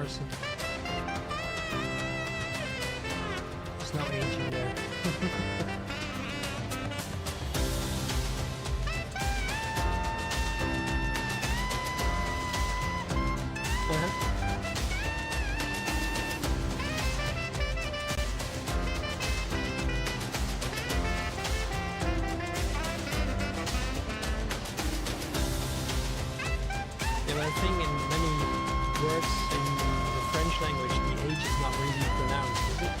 Orson. There's no H in there. Yeah, but I think in many words in the French language, the H is not really pronounced, is it?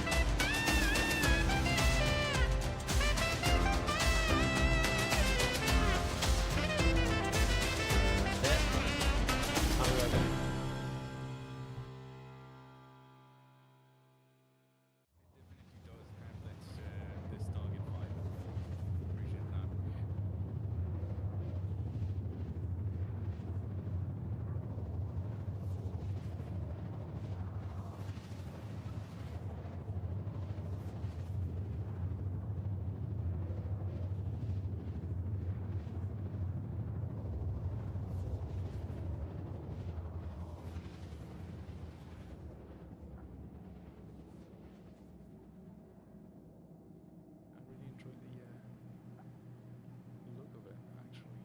Yeah. I'll be right back. It definitely does have this target vibe. Appreciate that. I really enjoy the look of it, actually.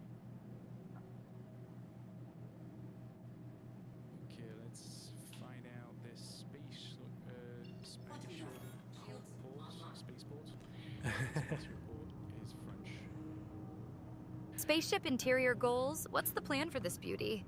Okay, let's find out this spaceport. Spaceport is French. Spaceship interior goals? What's the plan for this beauty?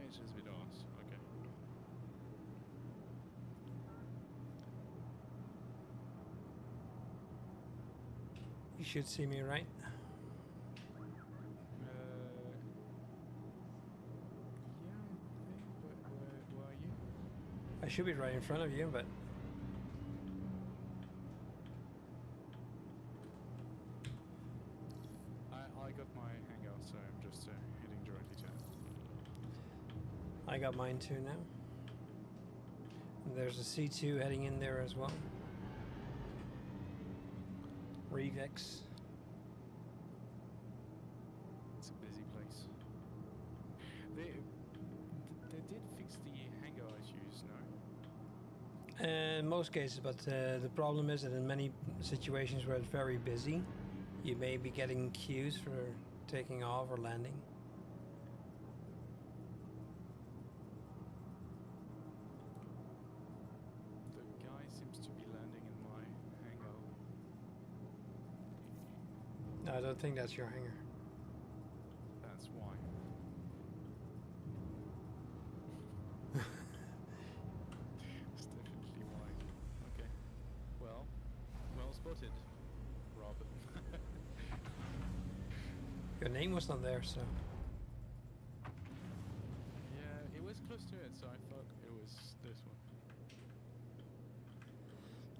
HSV doors, okay. You should see me, right? Yeah, I think, but where are you? I should be right in front of you, but I got my hangout, so I'm just heading directly to it. I got mine too now. And there's a C2 heading in there as well. Revex. It's a busy place. They did fix the hangar issues, no? In most cases, but the problem is that in many situations where it's very busy, you may be getting queues for taking off or landing. The guy seems to be landing in my hangar. No, I don't think that's your hangar. That's why. That's definitely why. Okay. Well spotted, Robin. Your name was not there, so. Yeah, it was close to it, so I thought it was this one.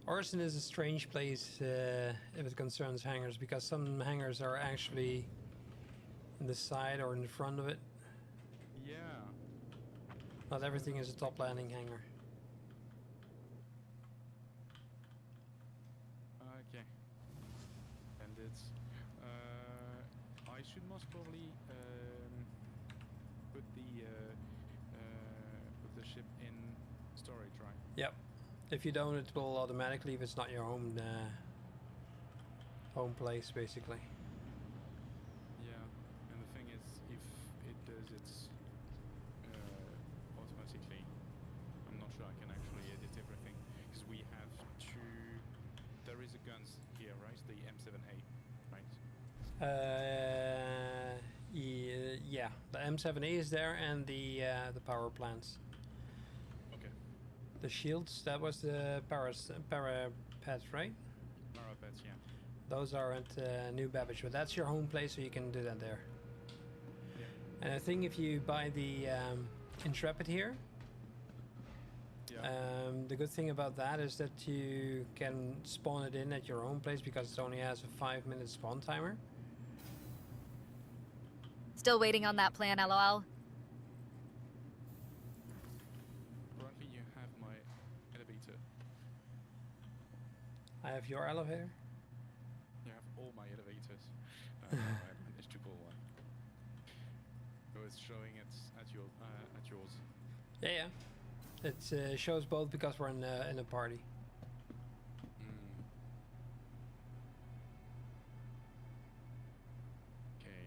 Orson is a strange place if it concerns hangars, because some hangars are actually in the side or in the front of it. Yeah. Not everything is a top landing hangar. Okay. And it's I should most probably put the ship in storage, right? Yep. If you don't, it will automatically if it's not your home place, basically. Yeah. And the thing is, if it does its automatically, I'm not sure I can actually edit everything because we have two. There is a guns here, right? The M7A, right? Yeah. The M7A is there, and the power plants. Okay. The shields, that was the parapet, right? Parapets, yeah. Those are at New Babbage, but that's your home place, so you can do that there. Yeah. And I think if you buy the Intrepid here, Yeah. the good thing about that is that you can spawn it in at your own place because it only has a 5-minute spawn timer. Still waiting on that plan, LOL. I have your elevator. You have all my elevators. I managed to pull one. So it's showing it at yours. Yeah, yeah. It shows both because we're in a party. Okay.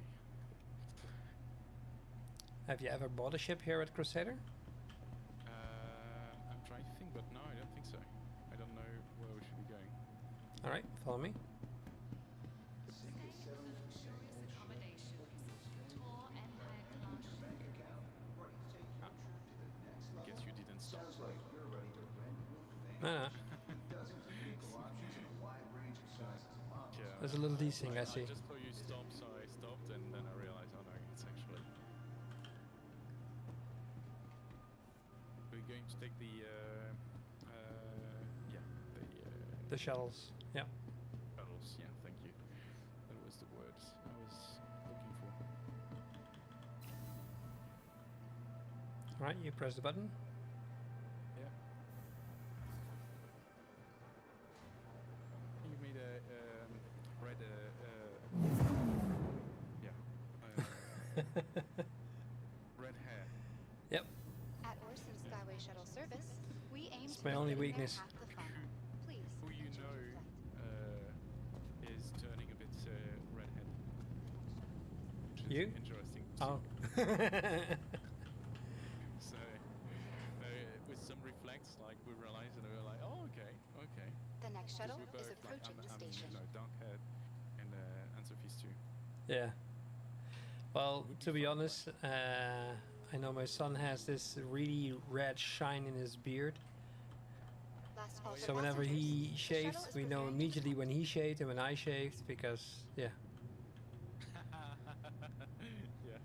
Have you ever bought a ship here at Crusader? I'm trying to think, but no, I don't think so. I don't know where we should be going. All right, follow me. Guess you didn't stop. No, no. Yeah. There's a little desync, I see. I just saw you stop, so I stopped, and then I realized, oh no, it's actually. We're going to take the The shuttles. Yeah. shuttles. Yeah, thank you. That was the words I was looking for. All right, you press the button. Yeah. You made a red red hair. Yep. At Orson Skyway Shuttle Service, we aim It's to my make only getting there weakness. half the fun. Please. Who you change know your flight. is turning a bit redhead. Which is You? interesting. to Oh. see. So with some reflex, like we realized, and we were like, oh, okay. The next 'Cause shuttle we're both, is approaching like, the I'm, station. you know, dark haired, and Sophie's too. Yeah. Well, to be honest, I know my son has this really red shine in his beard. Last call for So whenever passengers. he The shaves, shuttle is we know preparing to immediately depart. when he shaved and when I shaved because, yeah. Yeah,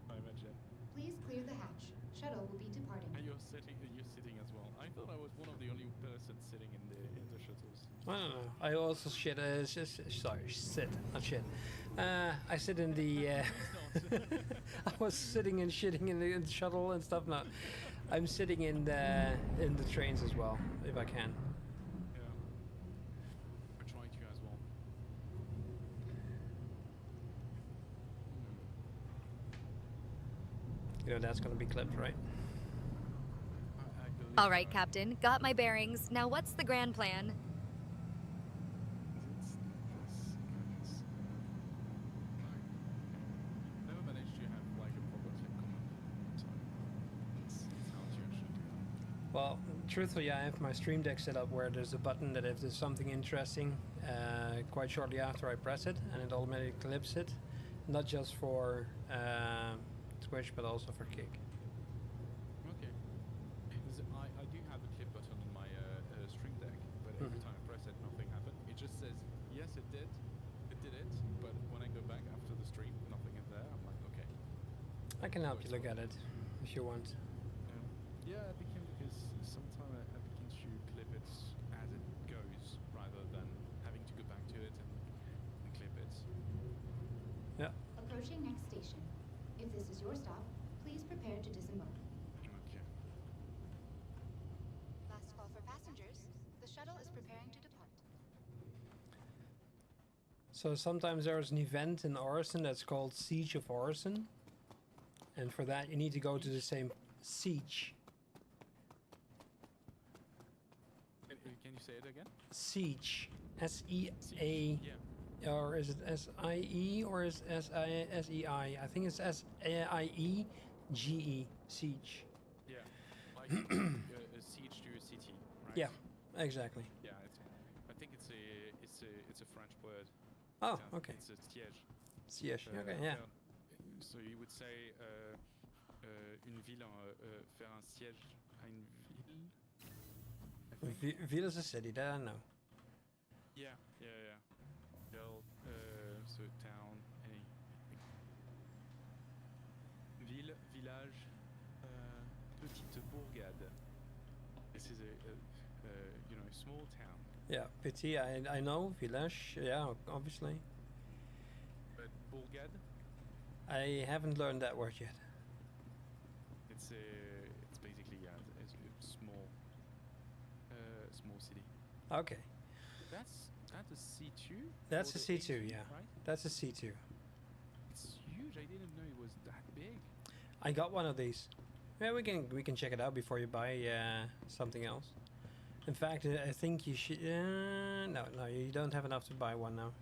I imagine. Please clear the hatch. Shuttle will be departing. And you're sitting as well. I thought I was one of the only persons sitting in the shuttles. I don't know. I also shit. Sorry, sit, not shit. I sit in the. I was sitting and shitting in the shuttle and stuff. No, I'm sitting in the trains as well, if I can. Yeah. We're trying to as well. You know that's gonna be clipped, right? I believe All right, Captain. Got my bearings. Now what's the grand plan? Never managed to have like a proper clip command. So it's how you should do that. Well, truthfully, I have my Stream Deck set up where there's a button that if there's something interesting, quite shortly after I press it, and it automatically clips it, not just for Twitch but also for Kick. Okay. 'Cause I do have a clip button on my Stream Deck, but every Mhm. time I press it, nothing happened. It just says, yes, it did. It did it. But when I go back after the stream, nothing is there. I'm like, okay. I can help you look at it if you want. Yeah, I became because sometimes I begin to clip it as it goes rather than having to go back to it and clip it. Yeah. Approaching next station. If this is your stop, please prepare to disembark. Okay. Last call for passengers. The shuttle is preparing to depart. So sometimes there's an event in Orison that's called Siege of Orison, and for that you need to go to the same siege. Can you say it again? Siege. S-E-A. Siege, yeah. Or is it S-I-E or is S-I-S-E-I? I think it's S-I-E-G-E. Siege. Yeah. Like a siege to a city, right? Yeah, exactly. Yeah, I think it's a French word. Oh, It's okay. It's a siège. Siege. Okay, yeah. So you would say une ville, faire un siège à une ville. I think. Ville is a city, that I know. Yeah. Ville, so town, any. Ville, village, petite bourgade. This is a small town. Yeah, Petit, I know. Village, yeah, obviously. But bourgade, I haven't learned that word yet. it's basically it's a small city. Okay. That's a C2. That's Or a the C2, A2, yeah. Right? That's a C2. It's huge. I didn't know it was that big. I got one of these. Yeah, we can check it out before you buy something else. In fact, I think you should. No, you don't have enough to buy one now.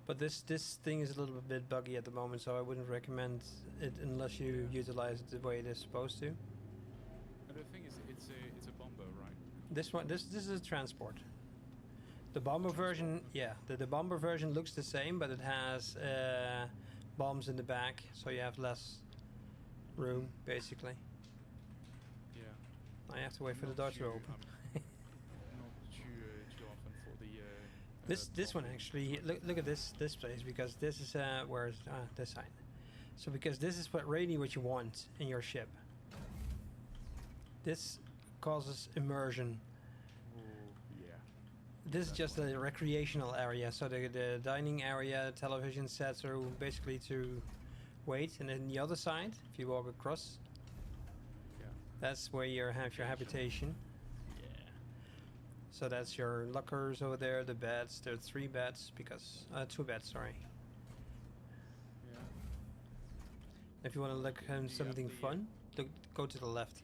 But this thing is a little bit buggy at the moment, so I wouldn't recommend it unless you utilize it the way it is supposed to. And the thing is, it's a bomber, right? This is a transport. The bomber version, yeah, the bomber version looks the same, but it has bombs in the back, so you have less room, basically. Yeah. I have to wait for the Not door to too, open. not too often for the. This one actually, look at this place, because this is where's this sign. So because this is what you want in your ship. This causes immersion. Oh, yeah. This is just a recreational area, so the dining area, television sets are basically to wait, and then the other side, if you walk across, Yeah. that's where you have your habitation. Yeah. So that's your lockers over there, the beds. There are 3 beds because 2 beds, sorry. Yeah. If you want to look Do you have something the, fun, go to the left,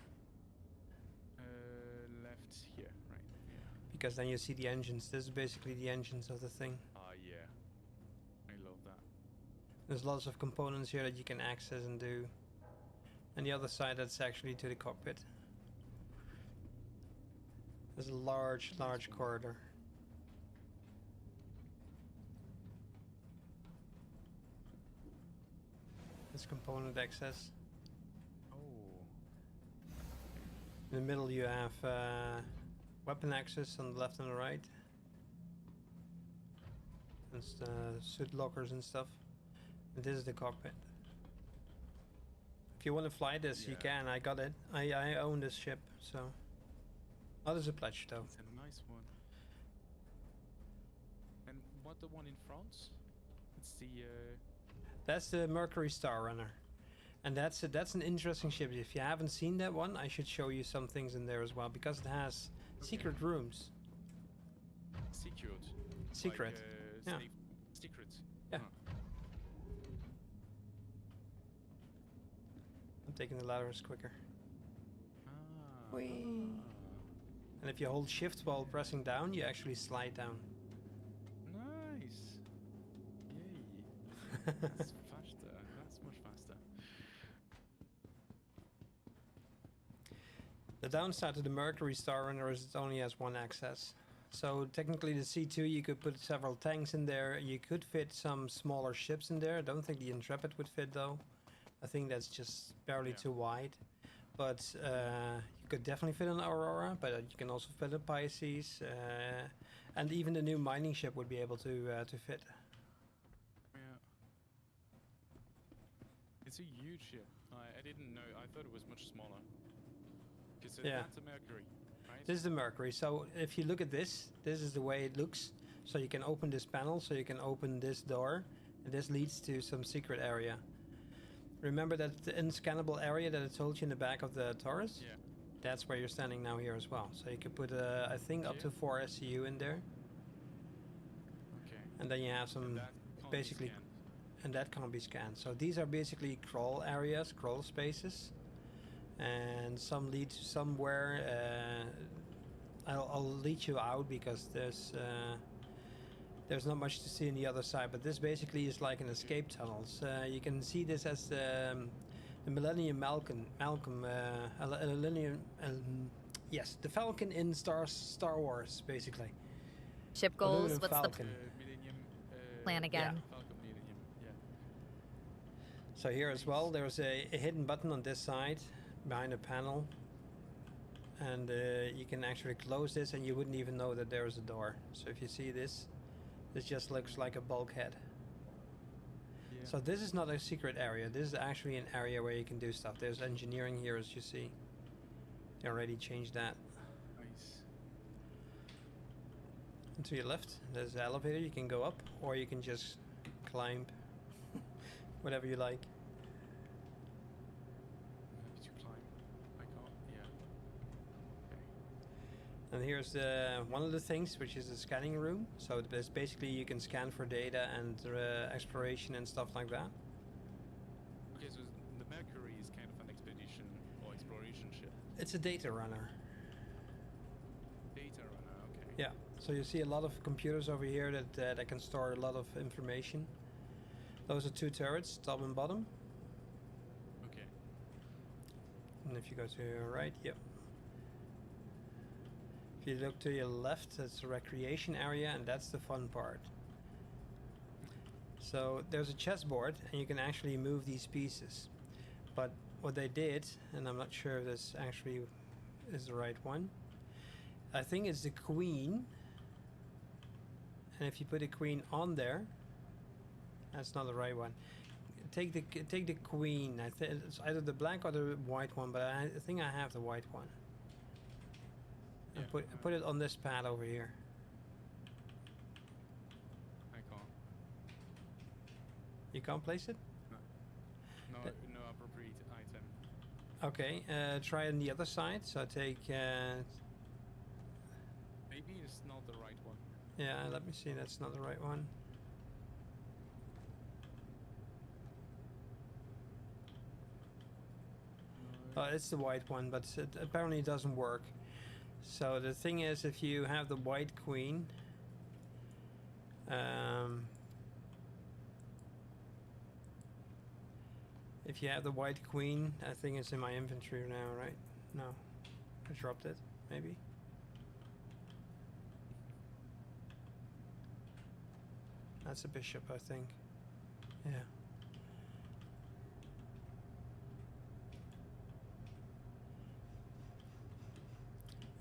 Left here, right? Yeah. because then you see the engines. This is basically the engines of the thing. Yeah. I love that. There's lots of components here that you can access and do. And the other side, that's actually to the cockpit. There's a large corridor. This component access. Oh. In the middle you have weapon access on the left and the right. And suit lockers and stuff. And this is the cockpit. If you want to fly this, you can. I got it. I own this ship, so. Not as a pledge, though. It's a nice one. And what the one in France? It's the. That's the Mercury Star Runner. And that's an interesting ship. If you haven't seen that one, I should show you some things in there as well, because it has secret rooms. Secured. Secret. Like, Yeah. Secret. Yeah. Huh. I'm taking the ladders quicker. Ah. Whee. And if you hold shift while pressing down, you actually slide down. Nice. Yay. That's faster. That's much faster. The downside to the Mercury Star Runner is it only has 1 access. So technically the C2, you could put several tanks in there. You could fit some smaller ships in there. I don't think the Intrepid would fit though. I think that's just barely too wide. But you could definitely fit an Aurora, but you can also fit a Pisces. And even the new mining ship would be able to fit. Yeah. It's a huge ship. I didn't know. I thought it was much smaller. Because that's a Mercury, right? This is the Mercury. So if you look at this is the way it looks. So you can open this panel, so you can open this door, and this leads to some secret area. Remember that the unscannable area that I told you in the back of the Taurus? Yeah. That's where you're standing now here as well. So you can put, I think, up to 4 SCU in there. Okay. And then you have some, And that can't be basically, scanned. and that can't be scanned. So these are basically crawl areas, crawl spaces. And some lead to somewhere. I'll lead you out because there's not much to see on the other side, but this basically is like an escape tunnels. You can see this as the Millennium yes, the Falcon in Star Wars, basically. Ship goals, Aluminum what's Falcon. Millennium. Plan again? Falcon Millennium. Yeah. So here as well, there's a hidden button on this side, behind a panel. And you can actually close this and you wouldn't even know that there is a door. So if you see this, this just looks like a bulkhead. Yeah. So this is not a secret area. This is actually an area where you can do stuff. There's engineering here, as you see. They already changed that. Nice. And to your left, there's an elevator. You can go up, or you can just climb. Whatever you like. Happy to climb. I can't. Yeah. Okay. And here's one of the things, which is a scanning room. So it's basically you can scan for data and exploration and stuff like that. Okay, so the Mercury is kind of an expedition or exploration ship. It's a data runner. Data runner, okay. Yeah. So you see a lot of computers over here that can store a lot of information. Those are 2 turrets, top and bottom. Okay. And if you go to your right, yep. If you look to your left, that's the recreation area, and that's the fun part. So there's a chessboard, and you can actually move these pieces. But what they did, and I'm not sure if this actually is the right one, I think it's the queen. And if you put the queen on there, that's not the right one. Take the queen. I think it's either the black or the white one, but I think I have the white one. Yeah, And put it on this pad over here. I can't. You can't place it? No, no appropriate item. Okay, try on the other side. So take. Maybe it's not the right one. Yeah, let me see. That's not the right one. No. Oh, it's the white one, but it apparently doesn't work. So the thing is, if you have the white queen, if you have the white queen, I think it's in my inventory now, right? No, I dropped it, maybe. That's a bishop, I think. Yeah.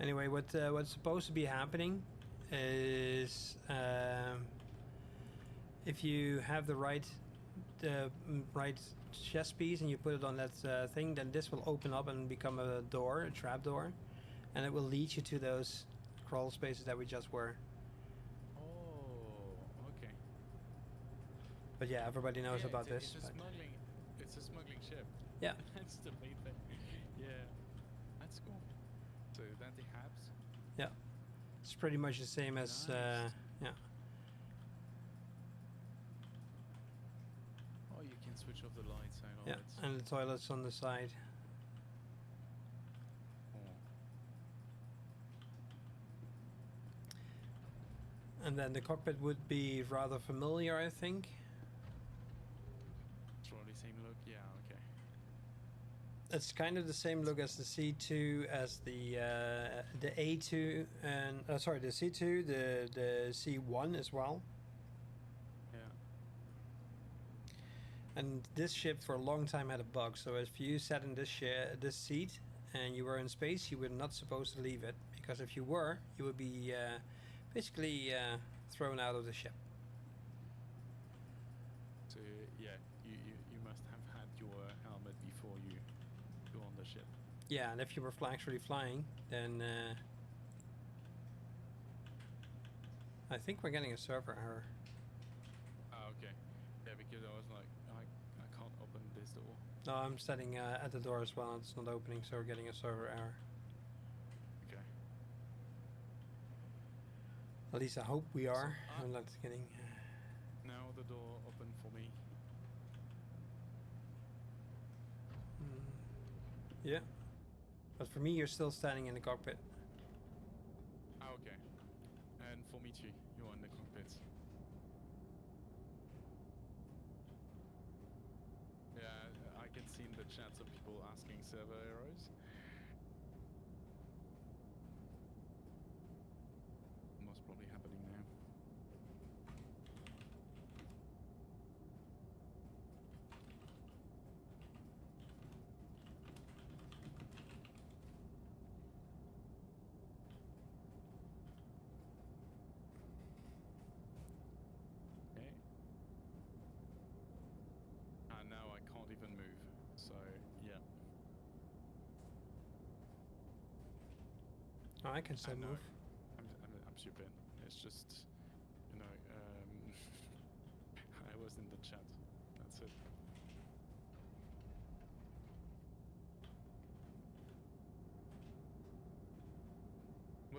Anyway, what's supposed to be happening is if you have the right chess piece and you put it on that thing, then this will open up and become a door, a trap door, and it will lead you to those crawl spaces that we just were. Oh, okay. But yeah, everybody knows Yeah, about it's a, this. It's a smuggling. It's a smuggling ship. Yeah. That's the main thing. Yeah, that's cool. So that they have. Yeah, it's pretty much the same as Nice. yeah. Oh, you can switch off the lights and all Yeah, that. and the toilets on the side. Oh. And then the cockpit would be rather familiar, I think. It's probably same look. Yeah. Okay. It's kind of the same look as the C2, as the A2, and sorry, the C2, the C1 as well. Yeah. And this ship for a long time had a bug. So if you sat in this seat and you were in space, you were not supposed to leave it, because if you were, you would be basically thrown out of the ship. So yeah, you must have had your helmet before you go on the ship. Yeah, and if you were actually flying, then I think we're getting a server error. Ah, okay. Yeah, because I was like, I can't open this door. No, I'm standing at the door as well. It's not opening, so we're getting a server error. Okay. At least I hope we are. So, I'm not getting. Now the door open for me. Yeah, but for me, you're still standing in the cockpit. Ah, okay. And for me too. You're in the cockpit. Yeah, I can see in the chat some people asking server errors. Most probably happening now. Okay. Now I can't even move. So yeah. Oh, I can still I know. move. I'm stupid. It's just, you know, I was in the chat. That's it.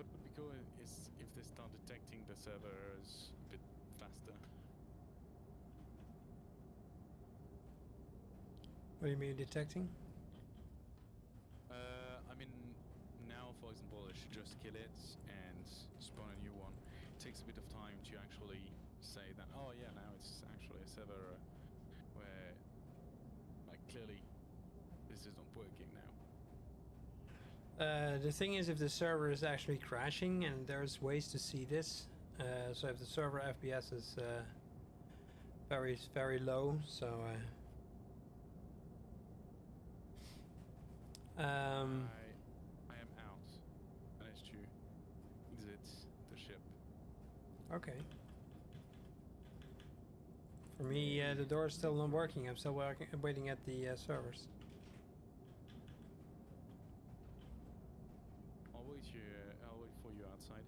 What would be cool is if they start detecting the servers a bit faster. What do you mean detecting? I mean, now, for example, I should just kill it and spawn a new one. It takes a bit of time to actually say that, oh yeah, now it's actually a server where, like, clearly this is not working now. The thing is, if the server is actually crashing, and there's ways to see this. So if the server FPS is very low, so I am out. Managed to exit the ship. okay. For me, the door is still not working. I'm still waiting at the servers. I'll wait for you outside.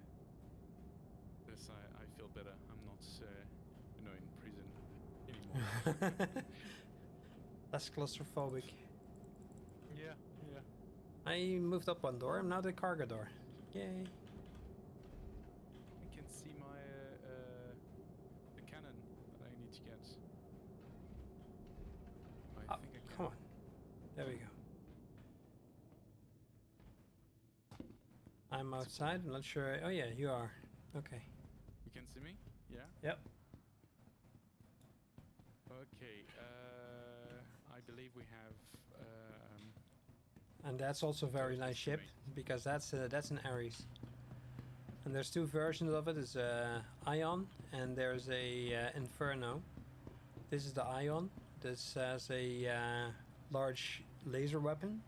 This I feel better. I'm not, in prison anymore. Less claustrophobic. Yeah. I moved up one door. I'm now the cargo door. Yay! I can see my the cannon that I need to get. I think I can. Come on. There we go. I'm outside. I'm not sure. Oh yeah, you are. Okay. You can see me? Yeah. Yep. Okay. I believe we have. And that's also a very nice ship because that's an Ares. And there's two versions of it. There's Ion and there's a Inferno. This is the Ion. This has a large laser weapon.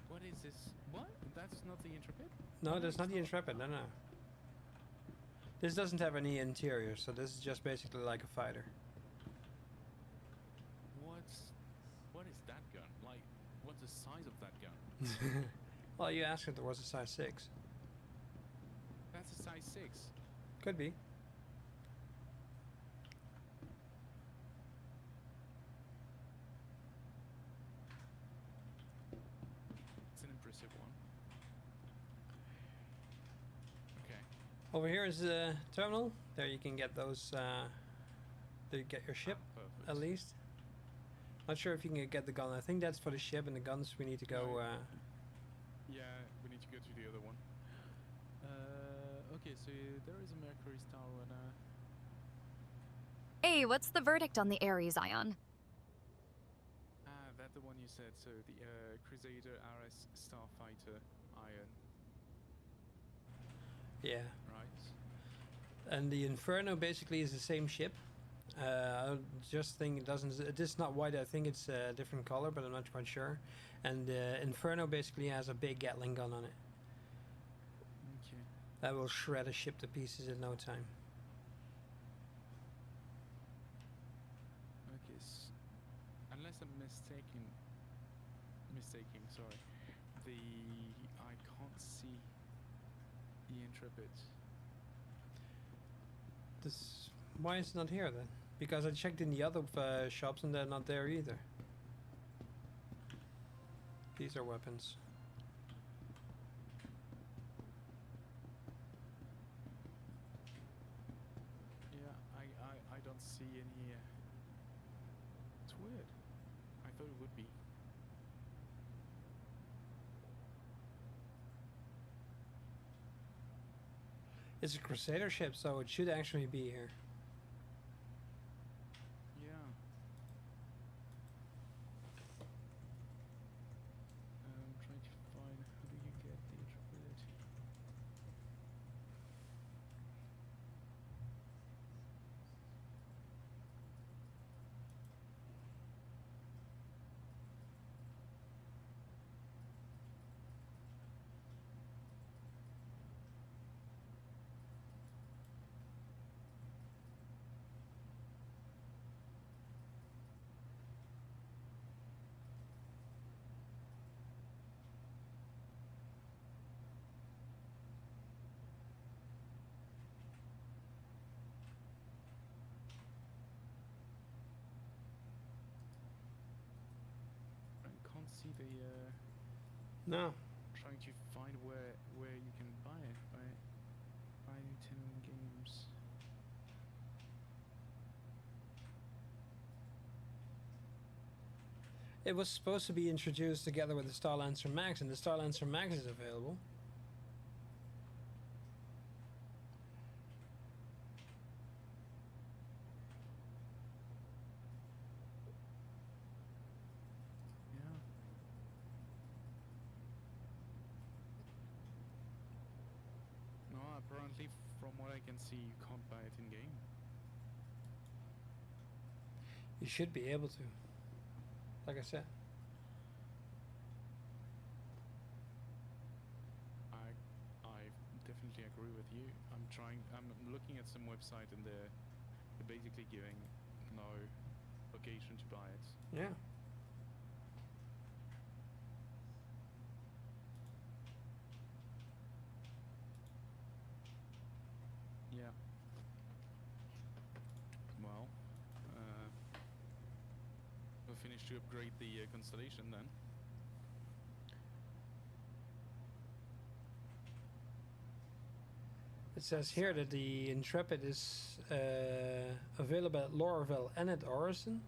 What is this? What? That's not the Intrepid? No, that's not the Intrepid. No. This doesn't have any interior, so this is just basically like a fighter. What is that gun? Like, what's the size of that gun? Well, you asked if there was a size 6. That's a size 6. Could be. It's an impressive one. Okay. Over here is the terminal. There you can get those. There you get your ship, Perfect. at least. Not sure if you can get the gun. I think that's for the ship, and the guns we need to go. Yeah, we need to go to the other one. Okay, so there is a Mercury Star Runner. Hey, what's the verdict on the Ares Ion? That's the one you said. So the Crusader RS Starfighter Iron, Yeah. right? And the Inferno basically is the same ship. I just think it doesn't. It is not white. I think it's a different color, but I'm not quite sure. And the Inferno basically has a big Gatling gun on it. Okay. That will shred a ship to pieces in no time. Okay. Unless I'm mistaking. Sorry. I can't see the Intrepid. Why is it not here then? Because I checked in the other shops and they're not there either. These are weapons. Yeah, I don't see any. It's weird. I thought it would be. It's a Crusader ship, so it should actually be here. Yeah. I'm trying to find how do you get the Intrepid. I can't see the. No. Trying trying to find where you can buy it. Buy Newton games. It was supposed to be introduced together with the Starlancer Max, and the Starlancer Max is available. Yeah. No, apparently, from what I can see, you can't buy it in game. You should be able to. Like I said. I definitely agree with you. I'm looking at some website and they're basically giving no location to buy it. Yeah. Yeah. Well, we'll finish to upgrade the constellation then. It says here that the Intrepid is available at Lorville and at Orison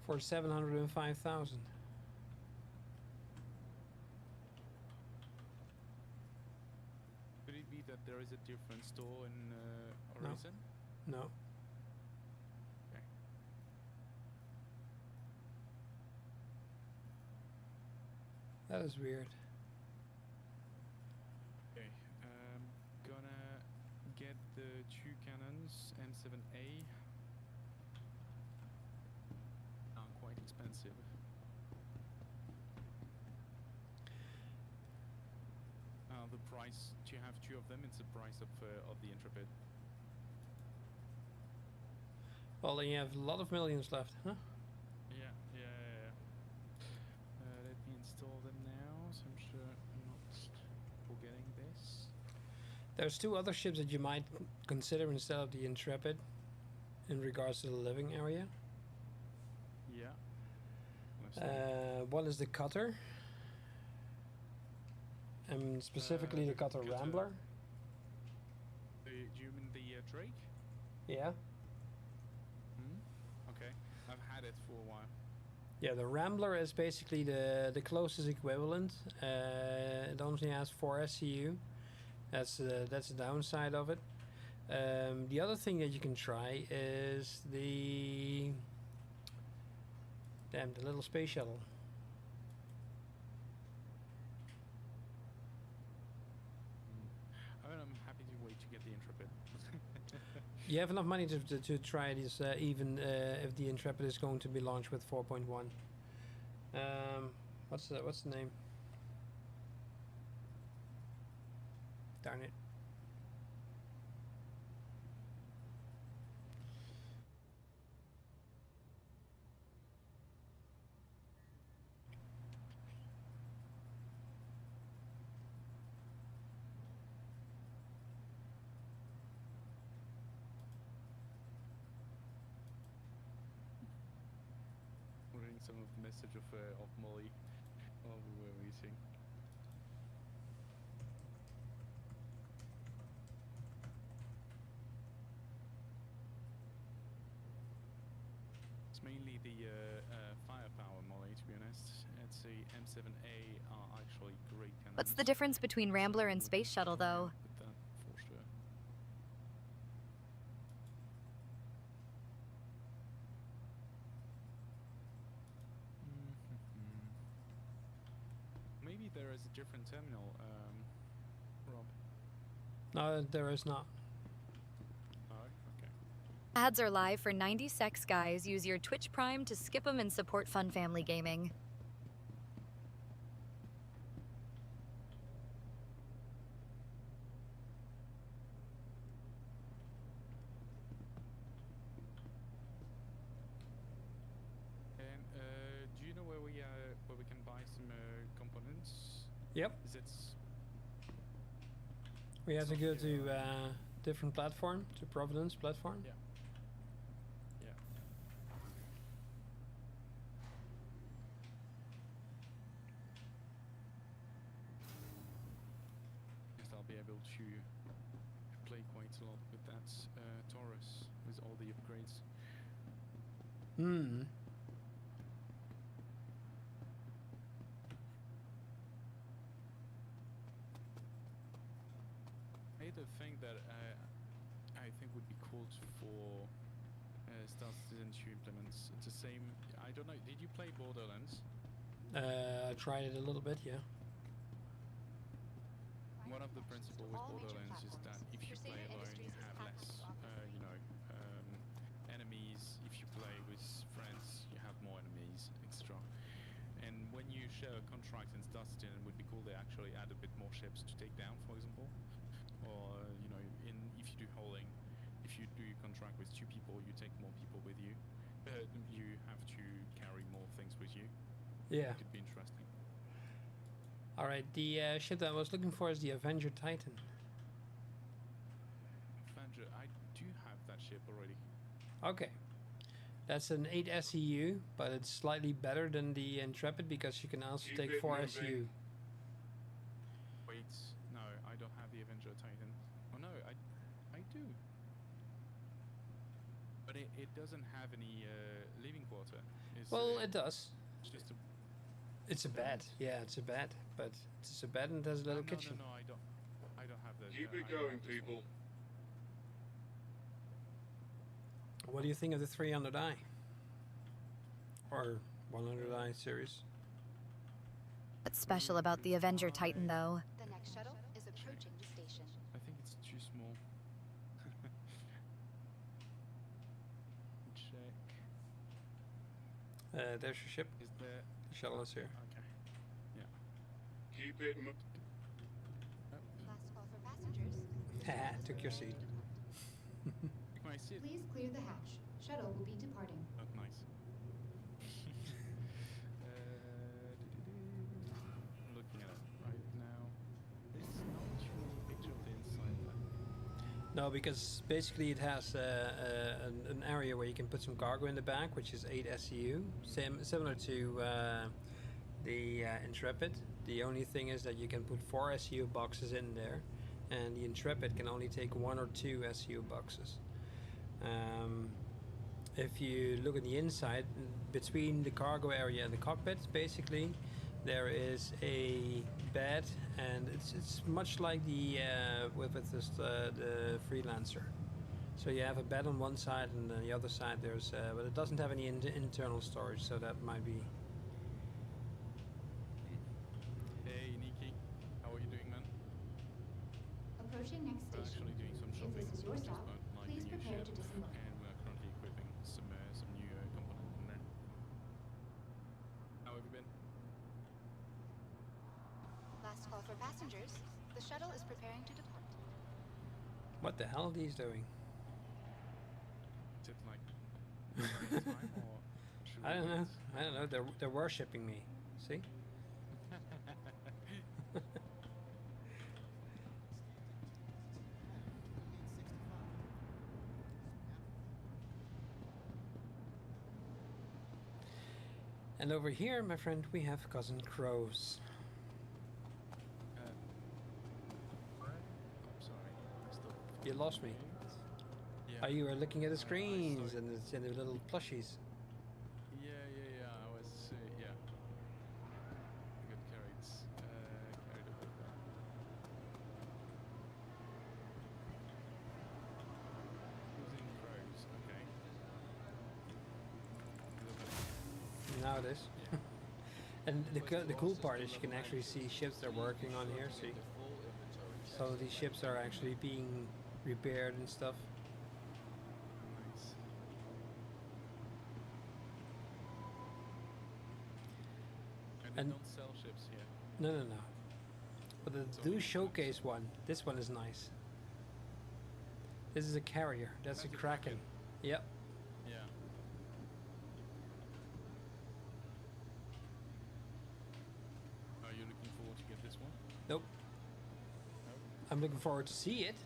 for 705,000. Could it be that there is a different store in No. Horizon? No. Okay. That is weird. Okay. Gonna get the two cannons M7A. Are quite expensive. The price to have two of them, it's the price of the Intrepid. Well, then you have a lot of millions left, huh? Yeah. Let me install them now, so I'm sure I'm not forgetting this. There's two other ships that you might consider instead of the Intrepid in regards to the living area. Yeah. One is the Cutter, and specifically the Cutter Cutter. Rambler. Do you mean the Drake? Yeah. Okay. I've had it for a while. Yeah, the Rambler is basically the closest equivalent. It only has 4 SCU. That's the downside of it. The other thing that you can try is the little space shuttle. I mean, I'm happy to wait to get the Intrepid. You have enough money to try this, even if the Intrepid is going to be launched with 4.1. What's the name? Darn it. Reading some of the message of Molly while we were meeting. It's mainly the firepower, Molly, to be honest. It's the M7A are actually great cannons. What's the difference between Rambler and Space Shuttle, though? With that, for sure. Maybe there is a different terminal, Rob. No, there is not. Oh, okay. Ads are live for 90 sex guys. Use your Twitch Prime to skip them and support Fun Family Gaming. And do you know where we can buy some components? Yep. Is it We have to go to different platform, to Providence platform. Yeah. Yeah. I'll be able to play quite a lot with that Taurus with all the upgrades. Hmm. The thing that I think would be cool for Star Citizen to implement, it's the same. I don't know. Did you play Borderlands? I tried it a little bit, yeah. One of the principles with Borderlands is that if you play alone, you have less, enemies. If you play with friends, you have more enemies extra. And when you share a contract in Star Citizen, it would be cool they actually add a bit more ships to take down, for example. Or if you do hauling, if you do contract with 2 people, you take more people with you. You have to carry more things with you. Yeah. It could be interesting. All right, the ship that I was looking for is the Avenger Titan. Avenger, I do have that ship already. Okay. That's an 8 SEU, but it's slightly better than the Intrepid because you can also take 4 SEU. Wait, no, I don't have the Avenger Titan. Oh no, I do. But it doesn't have any living quarter. Well, it does. It's just a... It's a bed. Yeah, it's a bed, but it's a bed and there's a little kitchen. No, I don't have that. Keep it going, people. What do you think of the 300i? Or 100i series? What's special about the Avenger Titan, though? The next shuttle is approaching the station. I think it's too small. Check. There's your ship. Is there... The shuttle is here. Okay. Yeah. Keep it Last call for passengers. Haha, took your seat. Take my seat. Please clear the hatch. Shuttle will be departing. Oh, nice. I'm looking at it right now. It's not really a picture of the inside there. No, because basically it has an area where you can put some cargo in the back, which is 8 SEU, similar to the Intrepid. The only thing is that you can put 4 SEU boxes in there, and the Intrepid can only take 1 or 2 SEU boxes. If you look at the inside, between the cargo area and the cockpit, basically, there is a bed, and it's much like the with this, the Freelancer. So you have a bed on one side, and on the other side there's, but it doesn't have any internal storage, so that might be. Hey, Nikki. How are you doing, man? Approaching next We're station. actually doing some If shopping. this is your Just stop, bought, like, please a new prepare ship, to disembark. and we're currently equipping some new components in there. How have you been? Last call for passengers. The shuttle is preparing to depart. What the hell are these doing? Is it like time or should I don't we know. wait? I don't know. They're worshipping me. See? And over here, my friend, we have Cousin Crows. I'm sorry. I'm still You lost me. Yeah. Oh, you were looking at the I screens saw it. and it's in the little plushies. Yeah. I was, yeah. I got carried away there. Using crows, okay. Now it is. And the cool part is you can actually see ships they're working on here. See, some of these ships are actually being repaired and stuff. Nice. And they And- don't sell ships here. No. But they So do we- showcase one. This one is nice. This is a carrier. That's a That's a Kraken. Kraken. Yep. Yeah. Are you looking forward to get this one? Nope. No? I'm looking forward to see it.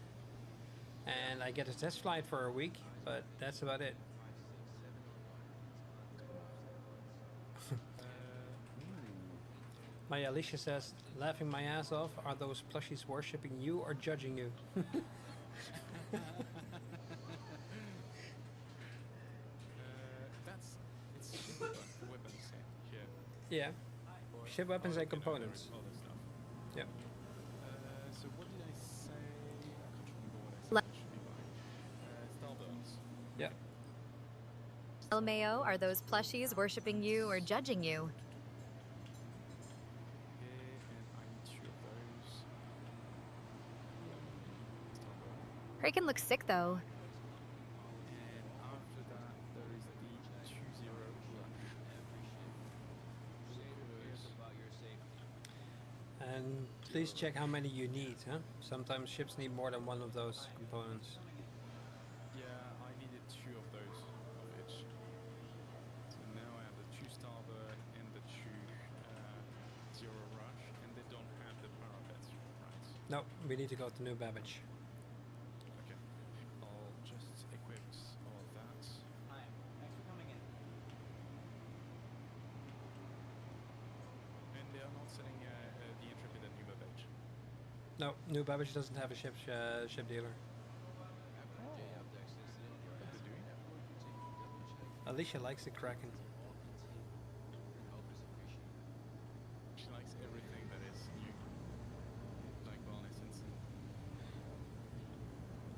And I get a test flight for a week, but that's about it. My Alicia says, laughing my ass off. Are those plushies worshipping you or judging you? That's it's ship weapons here. Yeah. Or- Ship weapons oh, and okay, no, there components. is other stuff. Yep. So what did I say? I can't remember what I said. Le- I should be buying. Starburns. Yep. LMAO, are those plushies worshipping you or judging you? Okay, and I need 2 of those. Starburn. Kraken looks sick though. And after that, there is the 2-0 rush. And please check how many you need, huh? Sometimes ships need more than one of those components. Yeah, I needed 2 of those of each. So now I have the 2 starboard and the 2 zero rush, and they don't have the parapets, right? No, we need to go to New Babbage. Okay. I'll just equip all of that. Hi, thanks for coming in. And they are not selling the Intrepid at New Babbage. No, New Babbage doesn't have a ship dealer. What they're doing? Alicia likes the Kraken. She likes everything that is new. Like wellness and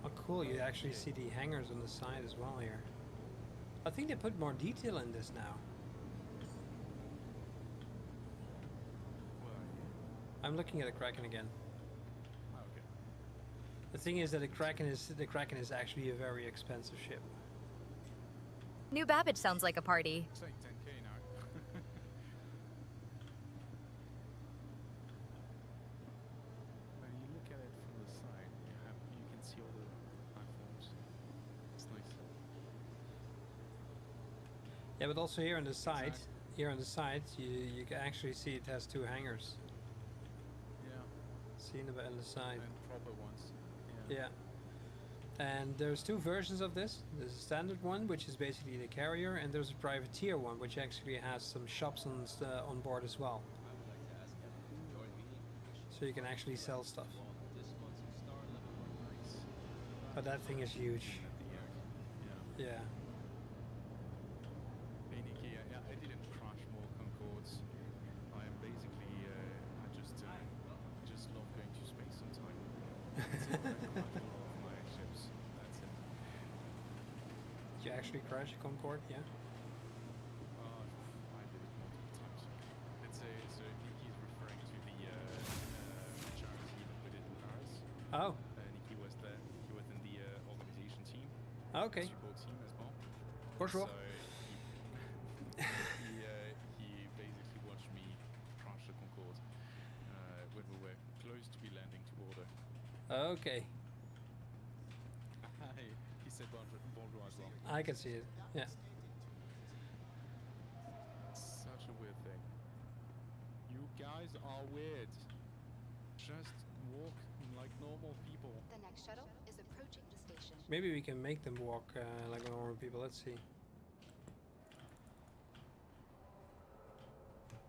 Oh cool, you actually see the hangers on the side as well here. I think they put more detail in this now. well, I'm looking at the Kraken again. okay. The thing is that the Kraken is actually a very expensive ship. New Babbage sounds like a party. It's like 10k now. When you look at it from the side, you can see all the platforms. It's nice. Yeah, but also here on the side, you can actually see it has 2 hangers. Yeah. See on the side. And proper ones. Yeah. And there's 2 versions of this. There's a standard one, which is basically the carrier, and there's a privateer one, which actually has some shops on board as well. So you can actually sell stuff. But that thing is huge. Yeah. Yeah. Hey Nikki, I didn't crash more Concords. I am basically, I just love going to space sometime. That's it. I crashed all of my ships. That's it. Did you actually crash a Concorde? Yeah. I did it multiple times. Let's say, so Nikki is referring to the charity that we did in Paris. Oh. Nikki was there. He was in the organization team. Okay. Support team as well. Bonjour. So he basically watched me crash the Concorde when we were close to be landing toward her. Okay. He said bonjour as well. I can see it. Yeah. Such a weird thing. You guys are weird. Just walk like normal people. The next shuttle is approaching the station. Maybe we can make them walk like normal people. Let's see.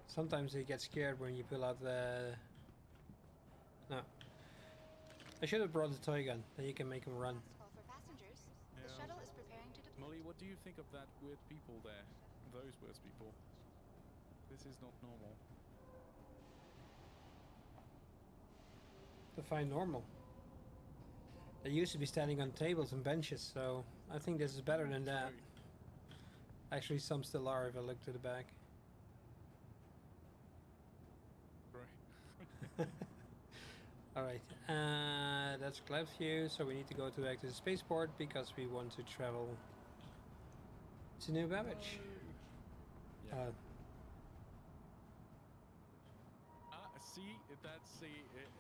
Sometimes they get scared when you pull out the... No. I should have brought the toy gun. Then you can make them run. Last call for passengers. The Yeah. shuttle is preparing to depart. Molly, what do you think of that weird people there? Those weird people. This is not normal. Define normal. They used to be standing on tables and benches, so I think this is better than that. Actually, some still are if I look to the back. Right. Alright, that's Cloud View, so we need to go back to the spaceport because we want to travel to New Babbage. Yeah. See,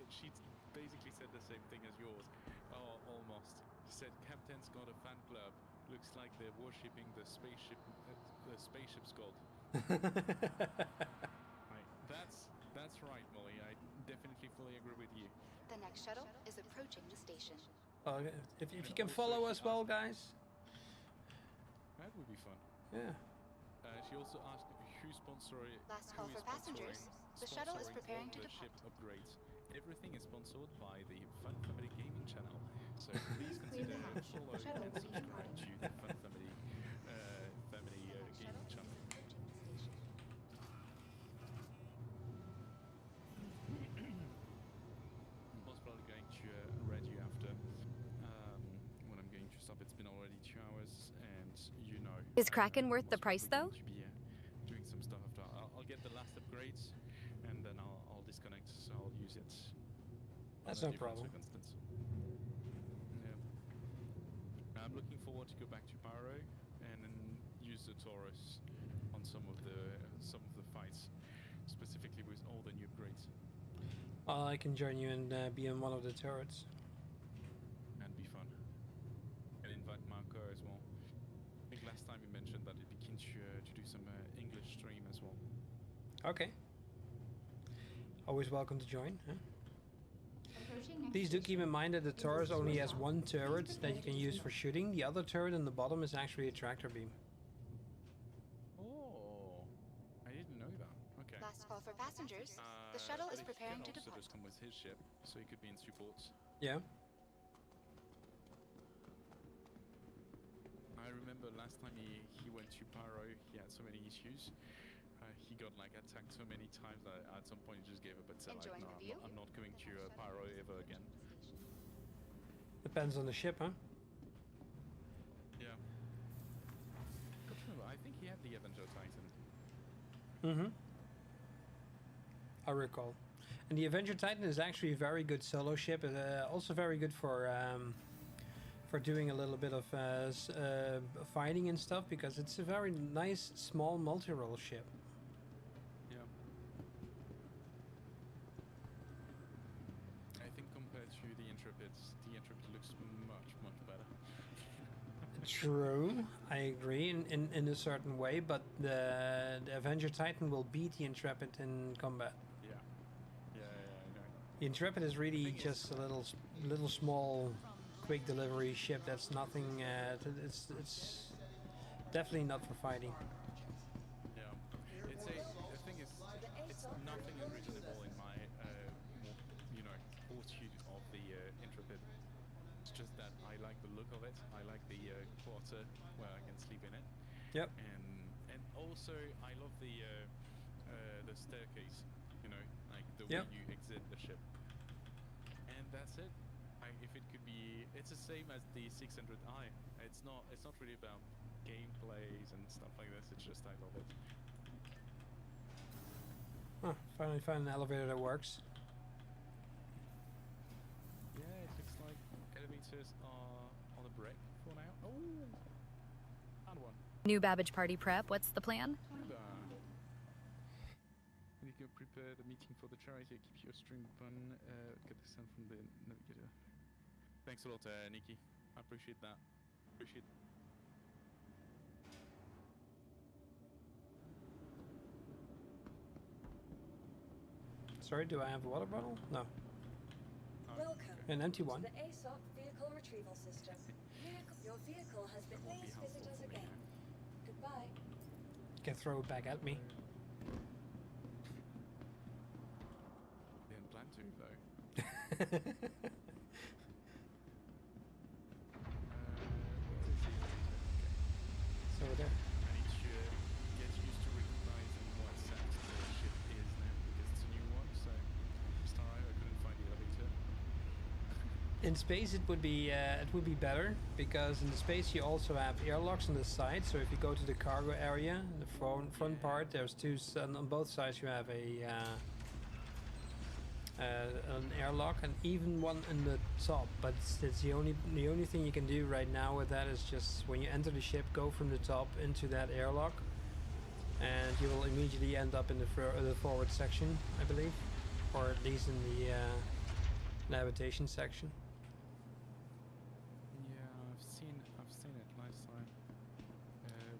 she basically said the same thing as yours. Oh, almost. She said, Captain's got a fan club. Looks like they're worshipping the spaceship's god. Right. That's right, Molly. I definitely fully agree with you. The next shuttle is approaching the station. Well, if you can follow us well, guys. That would be fun. Yeah. She also asked who's sponsoring. Last call for passengers. The shuttle is sponsoring preparing all to the depart. ship upgrades. Everything is sponsored by the Fun Family Gaming channel. So please Clear the consider hatch. follow Shuttle and will be subscribe departing. to the Fun Family gaming channel. Approaching the station. I'm most probably going to read you after when I'm going to stop. It's been already 2 hours, and you know. Is Kraken worth the most price, probably though? going to be doing some stuff after. I'll get the last upgrades, and then I'll disconnect. So I'll use it. That's on no a different problem. circumstance. Yeah. I'm looking forward to go back to Pyro and then use the Taurus on some of the fights, specifically with all the new upgrades. I can join you and be in one of the turrets. And be fun. And invite Marco as well. I think last time you mentioned that he'd be keen to do some English stream as well. Okay. Always welcome to join. Huh? Approaching next Please do keep in station. mind that the If this Taurus is your only has stop, one please turret prepare that you to can use for disembark. shooting. The other turret in the bottom is actually a tractor beam. Oh, I didn't know that. Okay. Last call for passengers. The shuttle But is he preparing can to also depart. just come with his ship, so he could be in support. Yeah. I remember last time he went to Pyro, he had so many issues. He got like attacked so many times that at some point he just gave up and said like, Enjoying no, the view? I'm not going to Pyro ever again. Depends on the ship, huh? Yeah. Got to remember, I think he had the Avenger Titan. Mm-hmm. I recall. And the Avenger Titan is actually a very good solo ship. Also very good for doing a little bit of fighting and stuff, because it's a very nice small multi-role ship. Yeah. I think compared to the Intrepid looks much better. True, I agree in a certain way, but the Avenger Titan will beat the Intrepid in combat. Yeah. Yeah, I know. The Intrepid is really Thing is, just a little small, quick delivery ship. That's nothing. It's definitely not for fighting. Yeah. The thing is, it's nothing unreasonable in my, pursuit of the Intrepid. It's just that I like the look of it. I like the quarter where I can sleep in it. Yep. And also I love the staircase. You know, like the Yep. way you exit the ship. And that's it. If it could be, it's the same as the 600i. It's not really about gameplays and stuff like this. It's just I love it. Huh, finally found an elevator that works. Yeah, it looks like elevators are on a break for now. Oh, found one. New Babbage party prep. What's the plan? We can prepare the meeting for the charity. Keep your stream open. Get the send from the navigator. Thanks a lot, Nikki. I appreciate that. Appreciate. Sorry, do I have a water bottle? No, Welcome an empty one. to the ASOP vehicle retrieval system. Your vehicle has been. Won't be Please visit helpful us for me. again. Goodbye. You can throw it back at me. Didn't plan to though. Where is the elevator? It's over there. I need to get used to recognizing what size the ship is now because it's a new one. So just arrived, I couldn't find the elevator. In space, it would be better, because in the space you also have airlocks on the side. So if you go to the cargo area, the front part, there's two. On both sides you have an airlock, and even one in the top. But it's the only thing you can do right now with that is just when you enter the ship, go from the top into that airlock, and you will immediately end up in the forward section, I believe, or at least in the habitation section. Yeah, I've seen it last time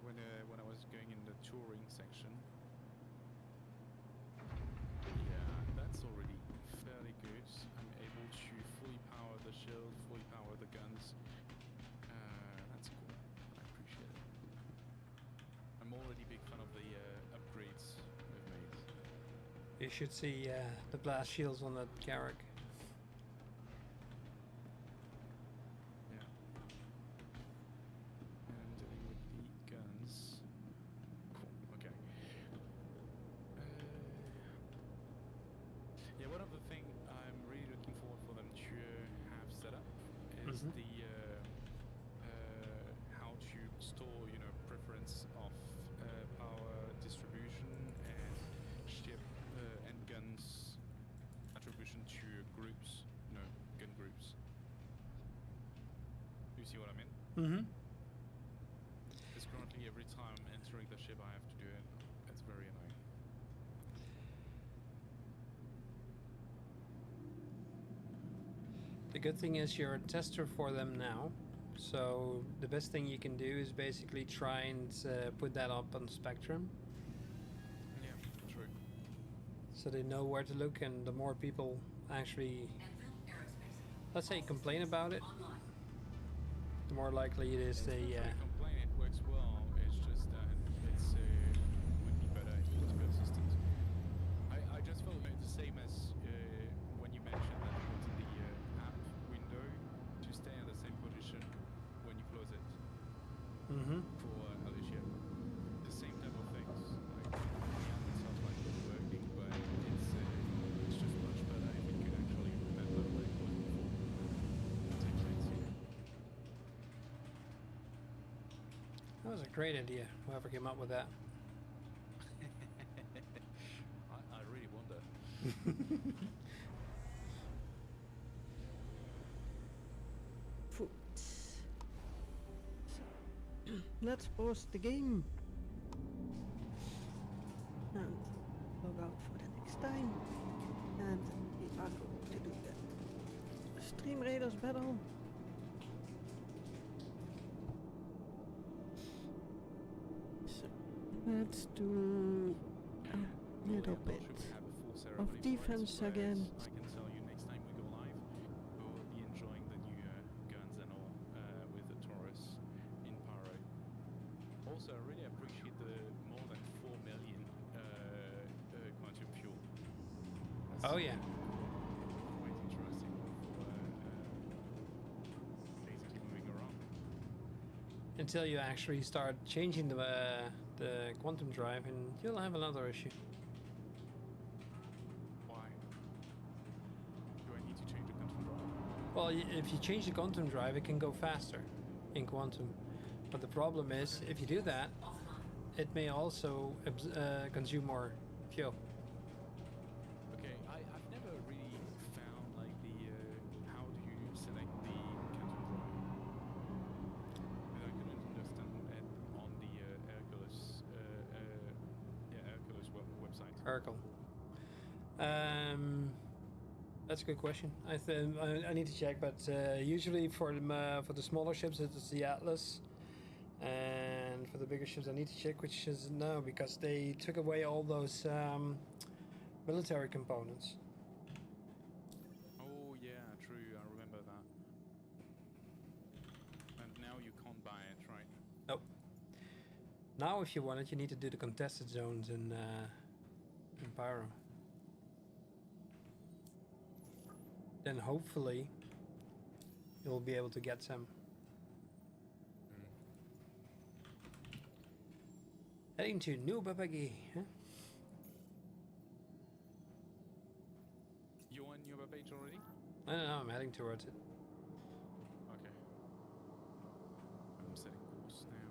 when I was going in the touring section. Yeah, that's already fairly good. I'm able to fully power the shield, fully power the guns. That's cool. I appreciate it. I'm already a big fan of the upgrades we've made. You should see the blast shields on that Carrack. Yeah. And dealing with the guns. Cool. Okay. Yeah, one of the things I'm really looking forward for them to have set up is Mhm. the how to store, preference of power distribution and ship and guns attribution to groups, gun groups. You see what I mean? Mm-hmm. Because currently every time I'm entering the ship I have to do it. It's very annoying. The good thing is you're a tester for them now, so the best thing you can do is basically try and put that up on Spectrum, Yeah, true. so they know where to look, and the more people actually, let's say, complain about it, the more likely it is It's they. not really complain, it works well. It's just that it's would be better if it was persistent. I just felt like the same as when you mentioned that you wanted the app window to stay in the same position when you close it Mm-hmm. for Alicia. The same type of things. Like the app itself might be working, but it's just much better if it could actually remember what it was before. Takes it. That was a great idea. Whoever came up with that. I really wonder. Foot. So, let's pause the game and log out for the next time. And we are going to do the Stream Raiders battle. So let's do a little I'm not bit sure we have a full of ceremony for it, defense but again. I can tell you next time we go live, we will be enjoying the new guns and all with the Taurus in Pyro. Also, I really appreciate the more than 4 million quantum fuel. That's Oh yeah. quite interesting for basically moving around. Until you actually start changing the quantum drive, and you'll have another issue. Why? Do I need to change the quantum drive? Well, if you change the quantum drive, it can go faster in quantum. But the problem is, if you do that, it may also consume more fuel. Okay, I've never really found like the how do you select the quantum drive? And I couldn't understand it on the Hercules Hercules website. Oracle. That's a good question. I need to check, but usually for the smaller ships it's the Atlas, and for the bigger ships I need to check which is no, because they took away all those military components. Oh yeah, true. I remember that. And now you can't buy it, right? Nope. Now, if you want it, you need to do the contested zones in Pyro. Then hopefully you'll be able to get some. Heading to New Babagi, huh? You on your page already? I don't know, I'm heading towards it. Okay. I'm setting course now.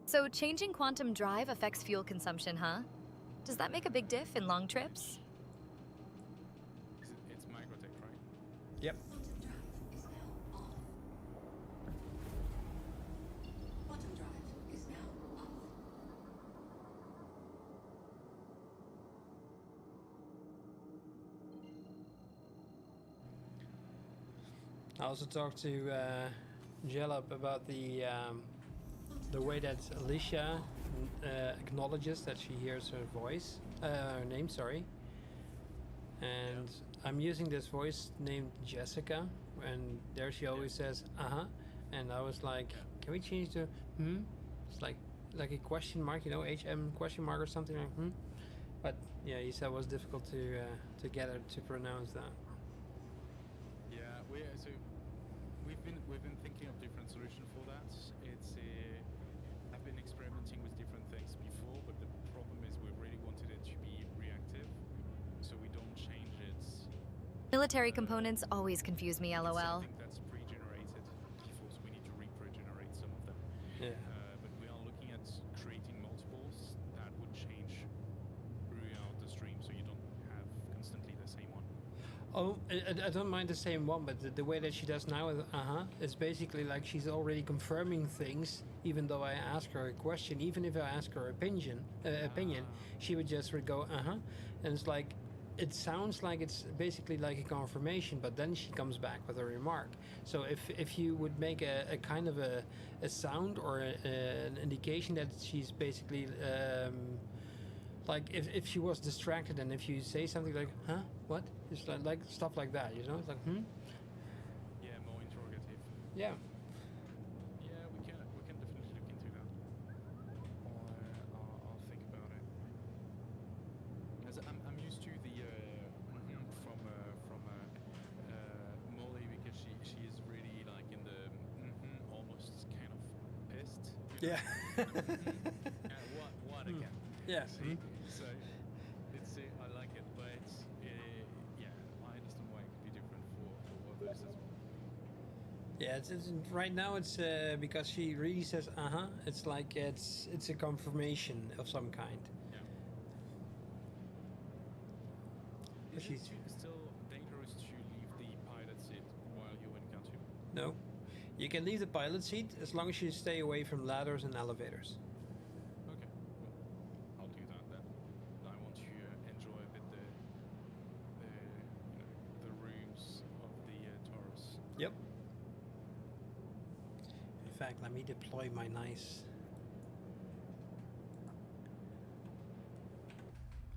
So changing quantum drive affects fuel consumption, huh? Does that make a big diff in long trips? It's Microtech, right? Yep. I also talked to Jalop about the way that Alicia acknowledges that she hears her voice, her name, sorry. And I'm using this voice named Jessica, and there she always says, uh-huh. And I was like, can we change the It's like a question mark, HM question mark or something like, But Yeah, he said it was difficult to get her to pronounce that. Yeah, we've been thinking of different solution for that. I've been experimenting with different things before, but the problem is we really wanted it to be reactive, so we don't change it. Military components always confuse me, It's lol. something that's pre-generated default, so we need to re-generate some of them. Yeah. But we are looking at creating multiples that would change throughout the stream, so you don't have constantly the same one. Oh, I don't mind the same one, but the way that she does now is basically like she's already confirming things, even though I ask her a question. Even if I ask her opinion, she would just go and it's like, it sounds like it's basically like a confirmation, but then she comes back with a remark. So if you would make a kind of a sound or an indication that she's basically like if she was distracted, and if you say something like what, it's like stuff like that, you know, it's like Yeah, more interrogative. yeah. Yeah, we can definitely look into that. I'll think about it. As I'm used to the from Molly, because she is really like in the almost kind of pissed. You know? Yeah. What again? Yeah. See? So I like it, but yeah, I understand why it could be different for others as well. Yeah, it's right now it's because she really says it's like it's a confirmation of some kind. Yeah. But Is it she's still dangerous to leave the pilot seat while you're in country? no. You can leave the pilot seat as long as you stay away from ladders and elevators. Okay, well, I'll do that then. I want to enjoy a bit the rooms of the Taurus. Yep. In fact, let me deploy my nice.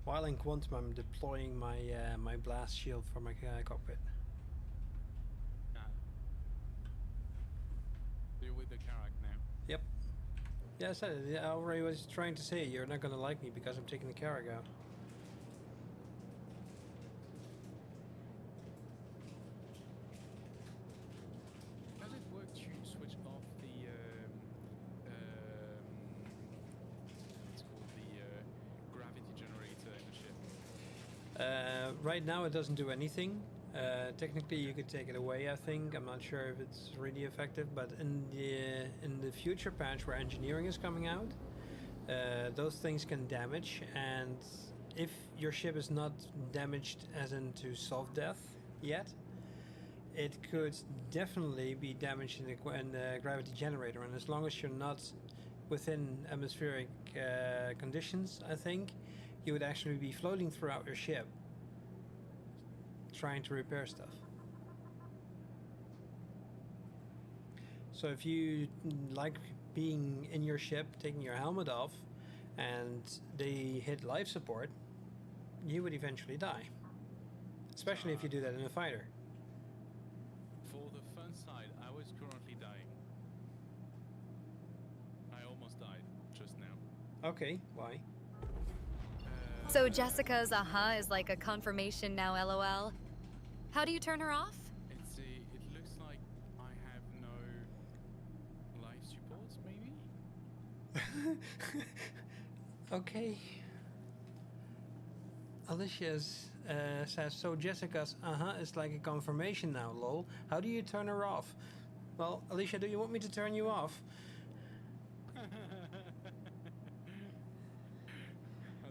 While in Quantum, I'm deploying my my blast shield for my cockpit. You're with the Karak now. Yep. Yeah, I said it. I already was trying to say you're not gonna like me because I'm taking the Carrag out. Does it work to switch off the it's called the gravity generator in the ship? Right now, it doesn't do anything. Technically, you could take it away. I think I'm not sure if it's really effective, but in the future patch where engineering is coming out, those things can damage. And if your ship is not damaged, as into soft death yet, it could definitely be damaged in the gravity generator. And as long as you're not within atmospheric conditions, I think you would actually be floating throughout your ship, trying to repair stuff. So if you like being in your ship, taking your helmet off, and they hit life support, you would eventually die. Especially if you do that in a fighter. For the fun side, I was currently dying. I almost died just now. Okay, why? So Jessica's is like a confirmation now, lol. How do you turn her off? It looks like I have no life supports, maybe? Okay. Alicia's says, so Jessica's is like a confirmation now, lol. How do you turn her off? Well, Alicia, do you want me to turn you off?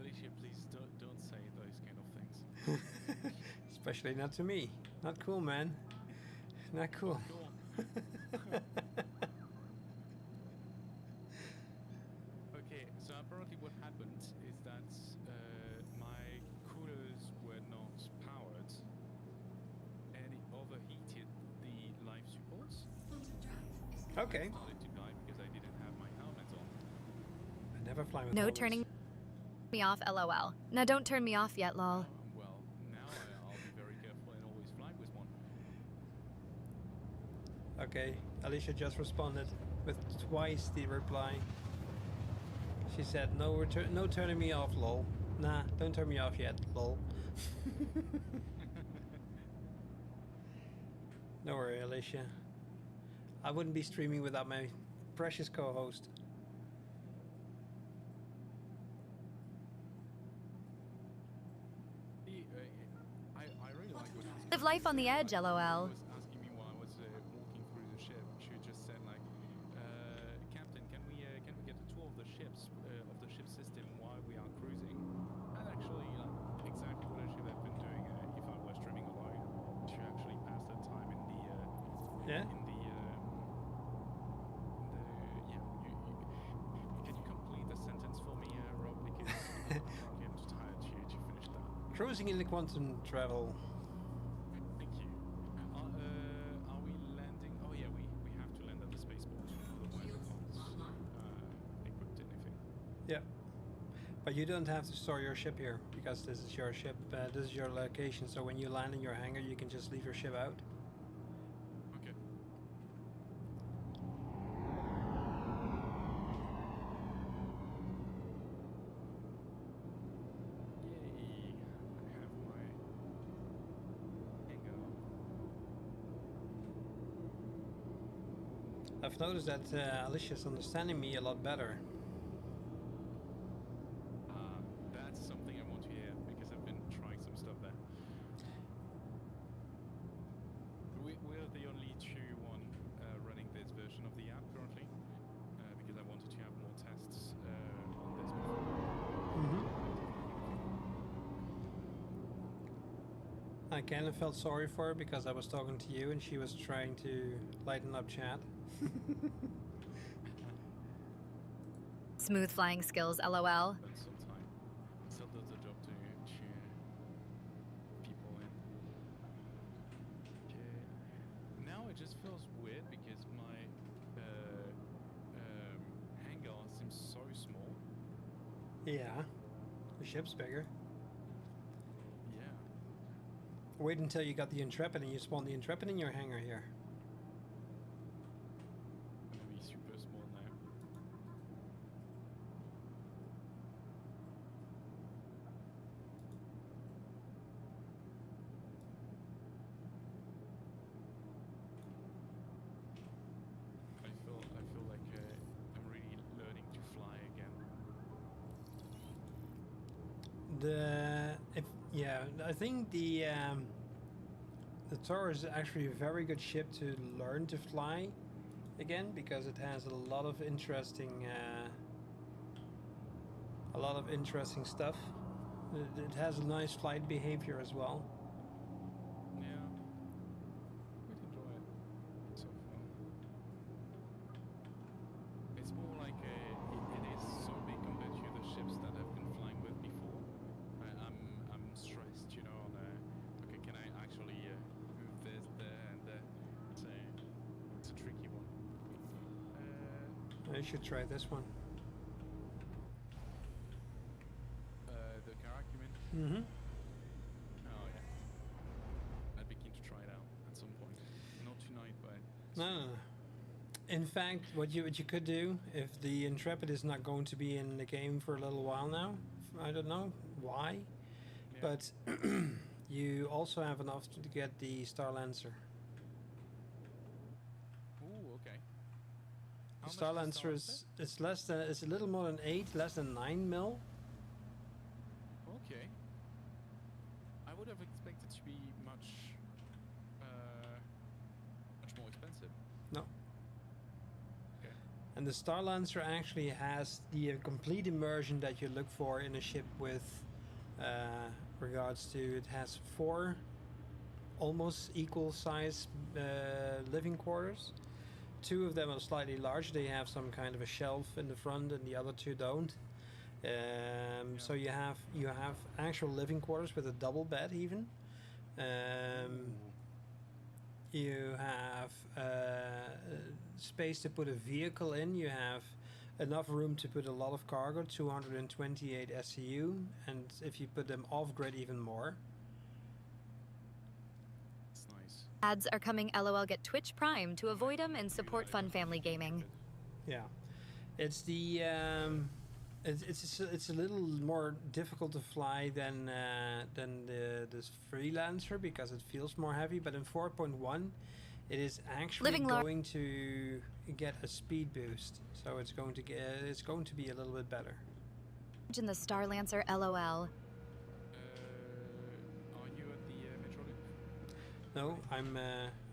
Alicia, please don't say those kind of things. Especially not to me. Not cool, man. Not cool. Okay, so apparently what happened is that my coolers were not powered and it overheated the life supports. Okay. I started to die because I didn't have my helmet on. I never fly with No helmets. turning me off, lol. Now don't turn me off yet, lol. Well, now I'll be very careful and always fly with one. Okay, Alicia just responded with twice the reply. She said, no turning me off, lol. Nah, don't turn me off yet, lol. Don't worry, Alicia. I wouldn't be streaming without my precious co-host. I really like what she's Live life on the edge, She lol. was asking me while I was walking through the ship. She just said like, Captain, can we get a tour of the ship system while we are cruising? And actually, like exactly what I should have been doing if I was streaming alone. She actually passed that time in the Yeah? in the yeah. Can you complete the sentence for me, Rob? Because I'm too tired to finish that. Cruising in the quantum travel. Thank you. Are we landing? Oh yeah, we have to land at the spaceport. Otherwise we can't equip anything. Yeah. But you don't have to store your ship here, because this is your ship, this is your location, so when you land in your hangar you can just leave your ship out. Okay. Yay! I have my hangar. I've noticed that Alicia's understanding me a lot better. That's something I want to hear because I've been trying some stuff there. We're the only two running this version of the app currently because I wanted to have more tests on this before. Mm-hmm. I kind of felt sorry for her because I was talking to you and she was trying to lighten up chat. Smooth flying skills, lol. Spend some time. Still does the job to cheer people in. Okay. Now it just feels weird because my hangar seems so small. Yeah, the ship's bigger. Yeah. Wait until you got the Intrepid and you spawn the Intrepid in your hangar here. Gonna be super small now. I feel like I'm really learning to fly again. I think the Tor is actually a very good ship to learn to fly again because it has a lot of interesting stuff. It has a nice flight behavior as well. Yeah. Quite enjoy it so far. It's more like it is so big compared to the ships that I've been flying with before. I'm stressed, you know. Okay, can I actually move this there and there? It's a tricky one. You should try this one. The Karak, you mean? Mm-hmm. Oh yeah. I'd be keen to try it out at some point. Not tonight, but No. In fact, what you could do if the Intrepid is not going to be in the game for a little while now, I don't know why, yeah. but you also have enough to get the Star Lancer. Ooh, okay. How The much Star is Lancer is it's a little more than 8, less than 9 mil. Okay. I would have expected to be much more expensive. No. Okay. And the Star Lancer actually has the complete immersion that you look for in a ship with regards to it has 4 almost equal size living quarters. 2 of them are slightly large. They have some kind of a shelf in the front and the other 2 don't. So you have actual living quarters with a double bed even. You have space to put a vehicle in. You have enough room to put a lot of cargo, 228 SCU, and if you put them off-grid, even more. It's nice. Ads are coming, lol. Get Twitch Prime to avoid them and support fun family gaming. Yeah, it's the It's a little more difficult to fly than this freelancer because it feels more heavy. But in 4.1, it is actually Living lar- going to get a speed boost, so it's going to be a little bit better. In the Star Lancer LOL. Are you at the Metro Loop? No, I'm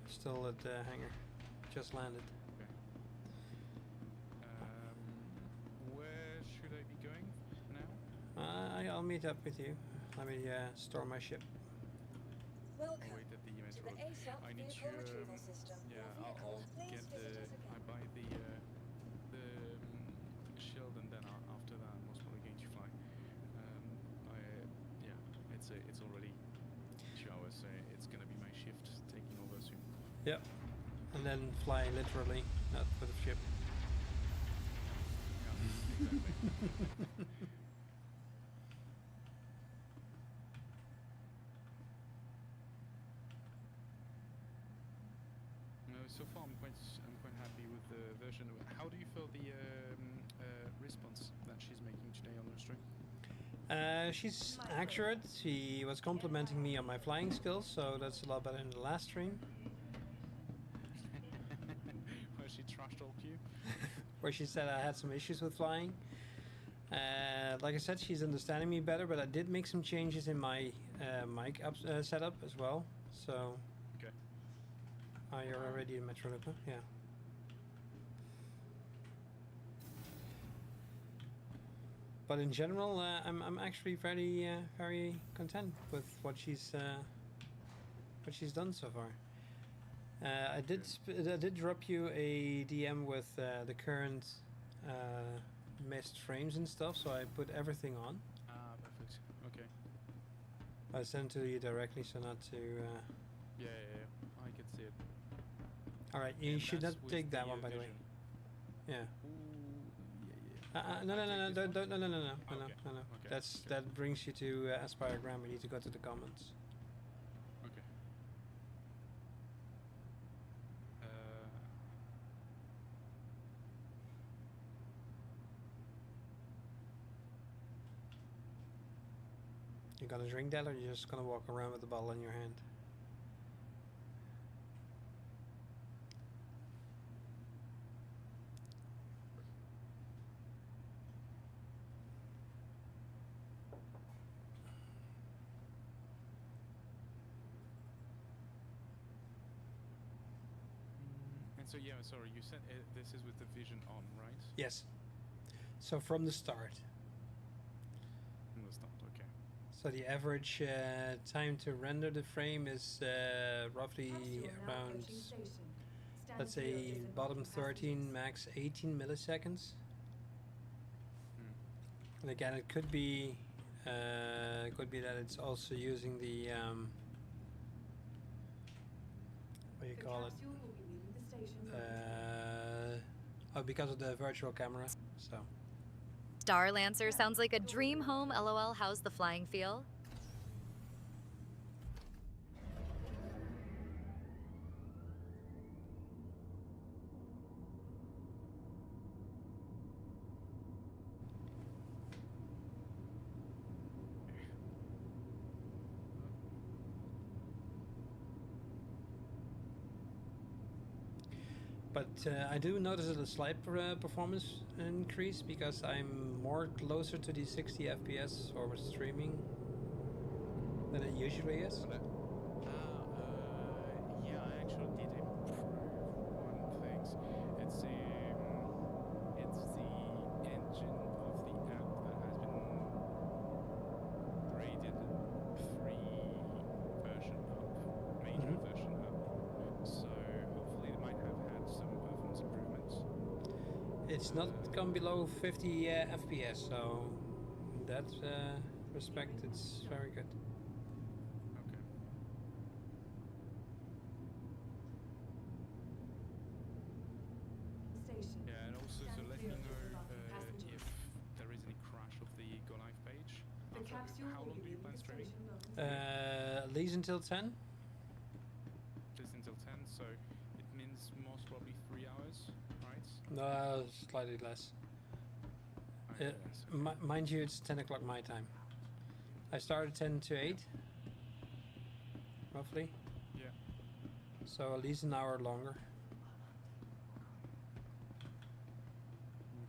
still at the hangar. Just landed. Okay. Where should I be going now? I'll meet up with you. Let me store my ship. Welcome Wait at the to Metro the Loop. ASOP I need vehicle to. retrieval system. Yeah, Your I'll vehicle, please get the. visit us again. I buy the shield, and then after that, I'm most probably going to fly. It's already 2 hours, so it's gonna be my shift taking over soon. Yep. And then fly literally, not with a ship. Yeah, exactly. No, so far I'm quite happy with the version. How do you feel the response that she's making today on the stream? She's accurate. She was complimenting me on my flying skills, so that's a lot better than the last stream, Where she trash talked you? where she said I had some issues with flying. Like I said, she's understanding me better, but I did make some changes in my mic setup as well. So, Okay. you're already in Metro Loop, huh? Yeah. But in general, I'm actually very content with what she's done so far. I did drop you a DM with the current missed frames and stuff, so I put everything on. Ah, perfect. Okay. I sent to you directly, so not to. Yeah, I can see it. All right, you And should not that's with take that the, one, by the way. vision. Yeah. Ooh, yeah. No, I take this one? don't, no. Okay, okay, That brings you to Aspire Gram. We need to go to the comments. Okay. You gonna drink that, or you just gonna walk around with the bottle in your hand? And so yeah, sorry, you said this is with the vision on, right? Yes. So from the start. From the start, okay. So the average time to render the frame is roughly around, let's say, bottom 13, max 18 milliseconds. And again, it could be that it's also using the what do you call it? Because of the virtual camera. So. Star Lancer sounds like a dream home. LOL. How's the flying feel? But I do notice a slight performance increase because I'm more closer to the 60 FPS for streaming than it usually is. Yeah, I actually did improve one thing. It's the engine of the app that has been graded 3 version up, major version up. So hopefully they might have had some performance improvements. It's not gone below 50 FPS, so in that respect, it's very good. Okay. Yeah, and also to let me know if there is any crash of the Go Live page. How long do you plan streaming? At least until 10. Just until 10, so it means most probably 3 hours, right? No, slightly less. yes. Mind you, it's 10 o'clock my time. I started 10 to 8, roughly. Yeah. So at least an hour longer.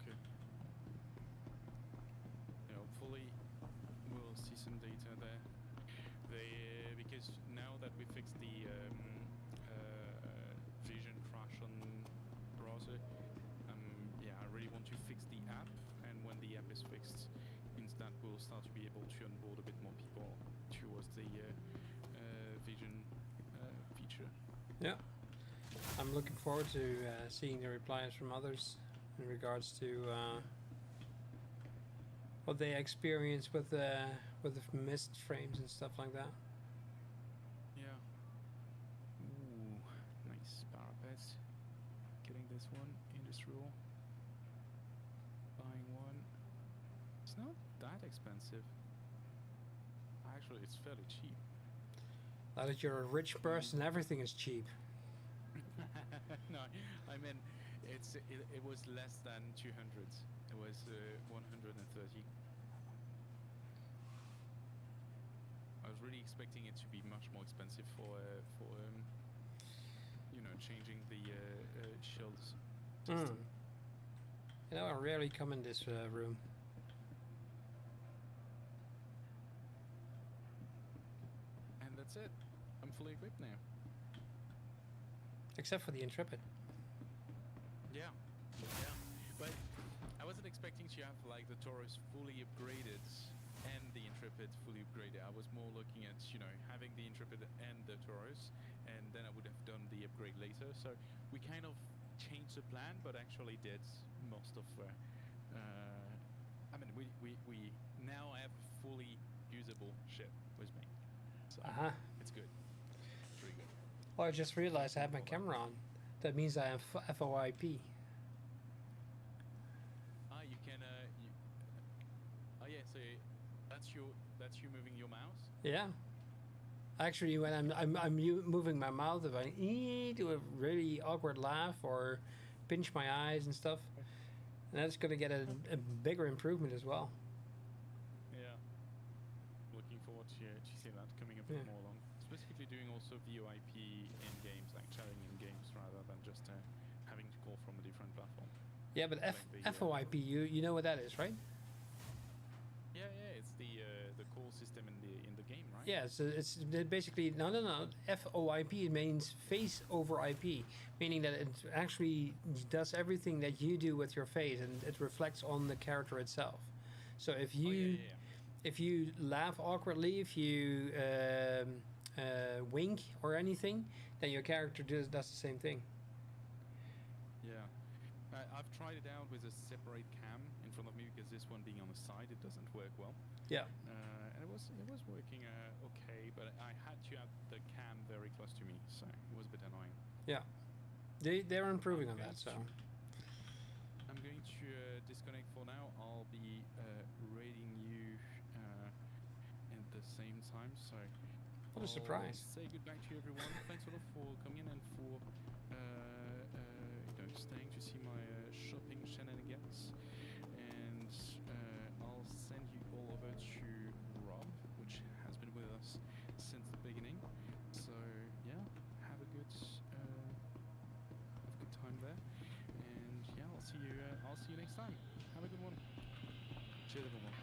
Okay. Yeah, hopefully we'll see some data there. Because now that we fixed the vision crash on browser, yeah, I really want to fix the app, and when the app is fixed, means that we'll start to be able to onboard a bit more people towards the vision feature. Yeah. I'm looking forward to seeing the replies from others in regards to what they experience with the missed frames and stuff like that. Yeah. Ooh, nice parapet. Getting this one, industrial. Buying one. It's not that expensive. Actually, it's fairly cheap. Now that you're a rich person, everything is cheap. No, I mean, it was less than 200. It was 130. I was really expecting it to be much more expensive for changing the shields system. You know, I rarely come in this room. And that's it. I'm fully equipped now. Except for the Intrepid. Yeah. But I wasn't expecting to have like the Taurus fully upgraded and the Intrepid fully upgraded. I was more looking at, having the Intrepid and the Taurus, and then I would have done the upgrade later. So we kind of changed the plan, but actually did most of. I mean, we now have a fully usable ship with me. So it's good. It's really good. Well, I just realized I have my camera on. That means I have FOIP. You can. Oh yeah, so that's you moving your mouse. Yeah. Actually, when I'm moving my mouth, if I do a really awkward laugh or pinch my eyes and stuff, and that's going to get a bigger improvement as well. Yeah. Looking forward to see that coming up more along. Specifically doing also VoIP in games, like chatting in games rather than just having to call from a different platform. Yeah, but FOIP, you know what that is, right? Yeah, it's the call system in the game, right? Yeah, so it's basically no. FOIP means face over IP, meaning that it actually does everything that you do with your face, and it reflects on the character itself. So if you if you laugh awkwardly, if you wink or anything, then your character does the same thing. Yeah. I've tried it out with a separate cam in front of me because this one being on the side, it doesn't work well. Yeah. And it was working okay, but I had to have the cam very close to me, so it was a bit annoying. Yeah. They're improving on that, so. I'm going to disconnect for now. I'll be rating you at the same time, so. What a surprise. Say goodbye to everyone. Thanks a lot for coming in and for staying to see my shopping shenanigans. And I'll send you all over to Rob, which has been with us since the beginning. So yeah, have a good time there. And yeah, I'll see you next time. Have a good one. Cheers, everyone.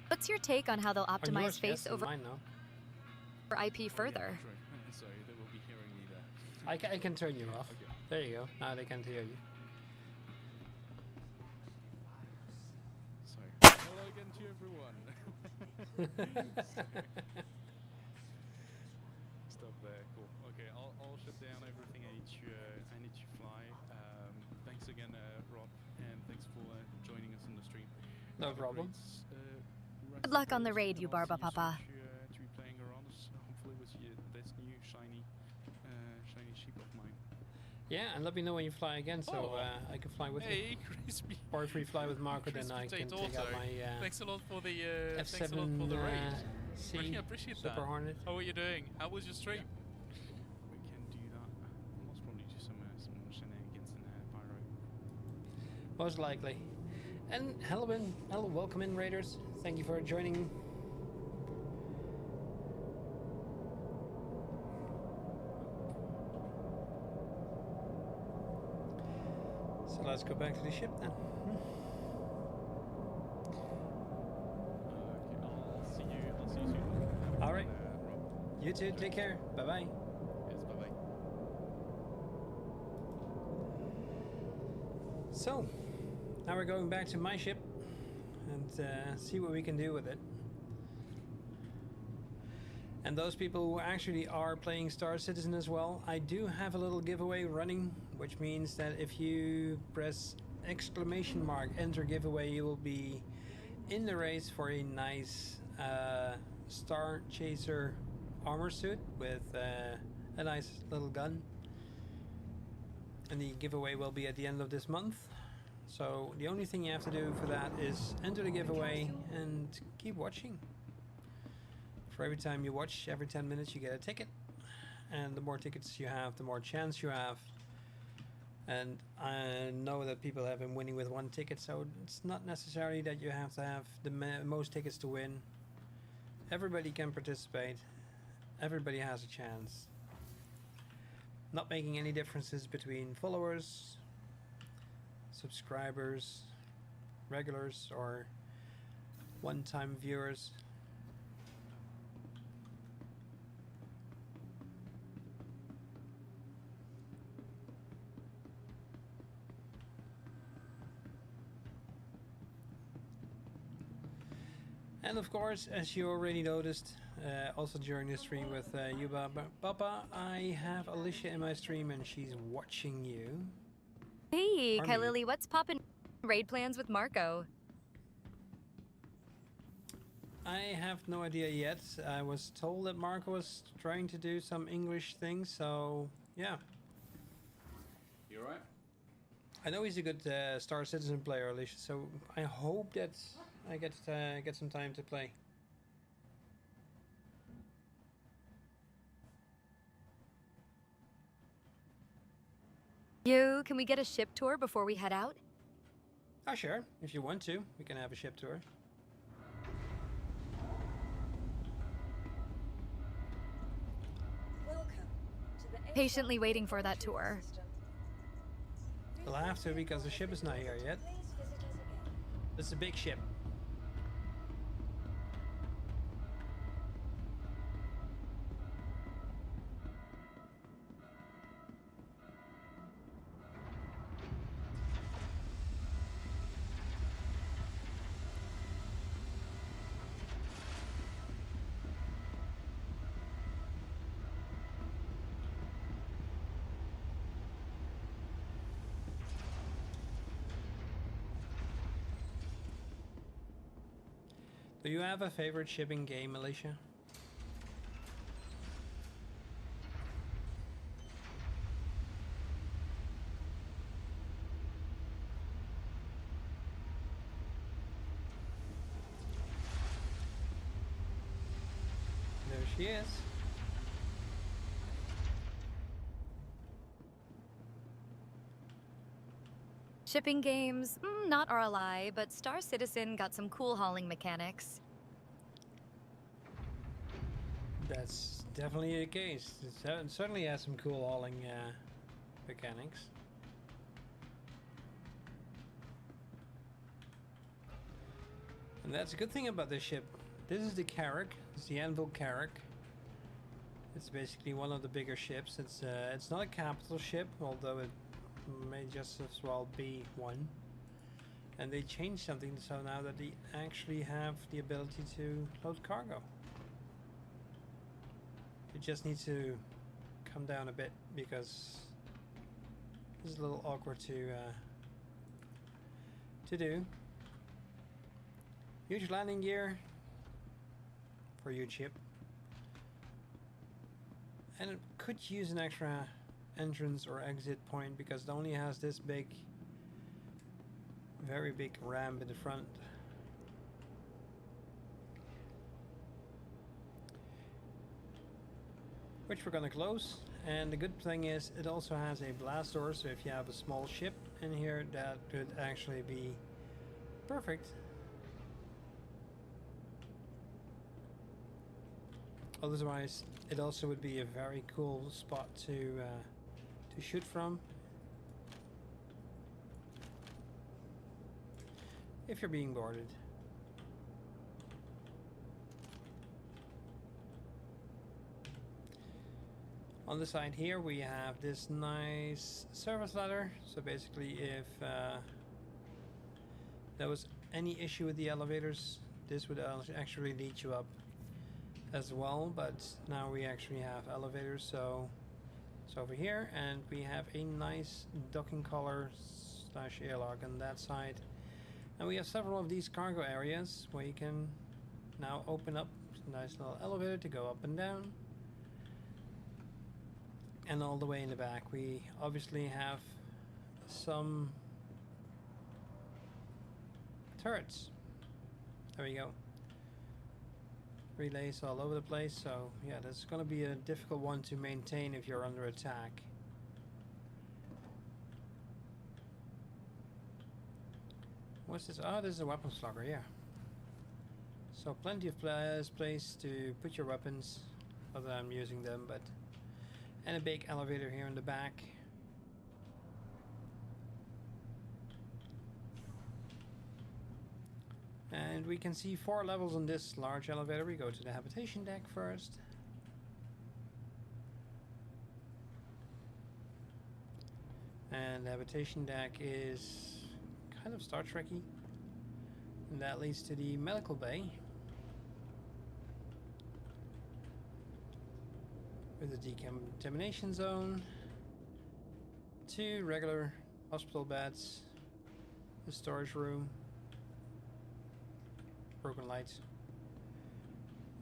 What's your take on how they'll On optimize yours, face yes, over mine, no. IP further? Sorry, they will be hearing me there. I can turn you off. Okay. There you go. Now they can't hear you. Sorry. Hello again to everyone. Stop there. Cool. Okay, I'll shut down everything. I need to fly. Thanks again, Rob, and thanks for joining us on the stream. No problem. Good luck on the raid, you Barba Papa. To be playing around, hopefully with this new shiny ship of mine. Yeah, and let me know when you fly again, so Oh. I can fly with you. Hey, Crispy. Or if we fly with Marco, then I Crispy can take out Potato. my Thanks a lot for the thanks a lot F7 for the raid. C Really appreciate Super that. Hornet. How are you doing? How was your stream? We can do that. Most probably do some shenanigans in Pyro. Most likely. And hello, welcome in, Raiders. Thank you for joining. So let's go back to the ship then. Okay, I'll see you soon. Have a All good right. one, Rob. You too. Take care. Bye bye. Yes, bye bye. So now we're going back to my ship and see what we can do with it. And those people who actually are playing Star Citizen as well, I do have a little giveaway running, which means that if you press exclamation mark enter giveaway, you will be in the race for a nice Star Chaser armor suit with a nice little gun. And the giveaway will be at the end of this month. So the only thing you have to do for that is enter the giveaway and keep watching. For every time you watch, every 10 minutes you get a ticket. And the more tickets you have, the more chance you have. And I know that people have been winning with one ticket, so it's not necessarily that you have to have the most tickets to win. Everybody can participate. Everybody has a chance. Not making any differences between followers, subscribers, regulars, or one-time viewers. And of course, as you already noticed, also during the stream with you, Papa, I have Alicia in my stream and she's watching you. Hey, Or me. Kylili, what's poppin' raid plans with Marco? I have no idea yet. I was told that Marco was trying to do some English things, so yeah. You alright? I know he's a good Star Citizen player, Alicia, so I hope that I get some time to play. Yo, can we get a ship tour before we head out? Oh sure, if you want to, we can have a ship tour. Welcome to the Patiently waiting for that tour. We'll have to because the ship is not here yet. Please visit us again. It's a big ship. Do you have a favorite shipping game, Alicia? There she is. Shipping games, not RLI, but Star Citizen got some cool hauling mechanics. That's definitely the case. It certainly has some cool hauling mechanics. And that's a good thing about this ship. This is the Carrack. It's the Anvil Carrack. It's basically one of the bigger ships. It's not a capital ship, although it may just as well be one. And they changed something so now that they actually have the ability to load cargo. It just needs to come down a bit because this is a little awkward to do. Huge landing gear for a huge ship, and it could use an extra entrance or exit point because it only has this big, very big ramp in the front. Which we're gonna close. And the good thing is it also has a blast door, so if you have a small ship in here, that could actually be perfect. Otherwise, it also would be a very cool spot to shoot from. If you're being boarded. On the side here we have this nice service ladder, so basically if there was any issue with the elevators, this would actually lead you up as well, but now we actually have elevators, so it's over here, and we have a nice docking collar slash airlock on that side, and we have several of these cargo areas where you can now open up a nice little elevator to go up and down. And all the way in the back we obviously have some turrets. There we go. Relays all over the place, so yeah, that's gonna be a difficult one to maintain if you're under attack. What's this? Oh, this is a weapons locker, yeah. So plenty of place to put your weapons, not that I'm using them, but and a big elevator here in the back. And we can see 4 levels on this large elevator. We go to the habitation deck first. And the habitation deck is kind of Star Trek-y. And that leads to the medical bay. With the decontamination zone, 2 regular hospital beds, the storage room, broken lights.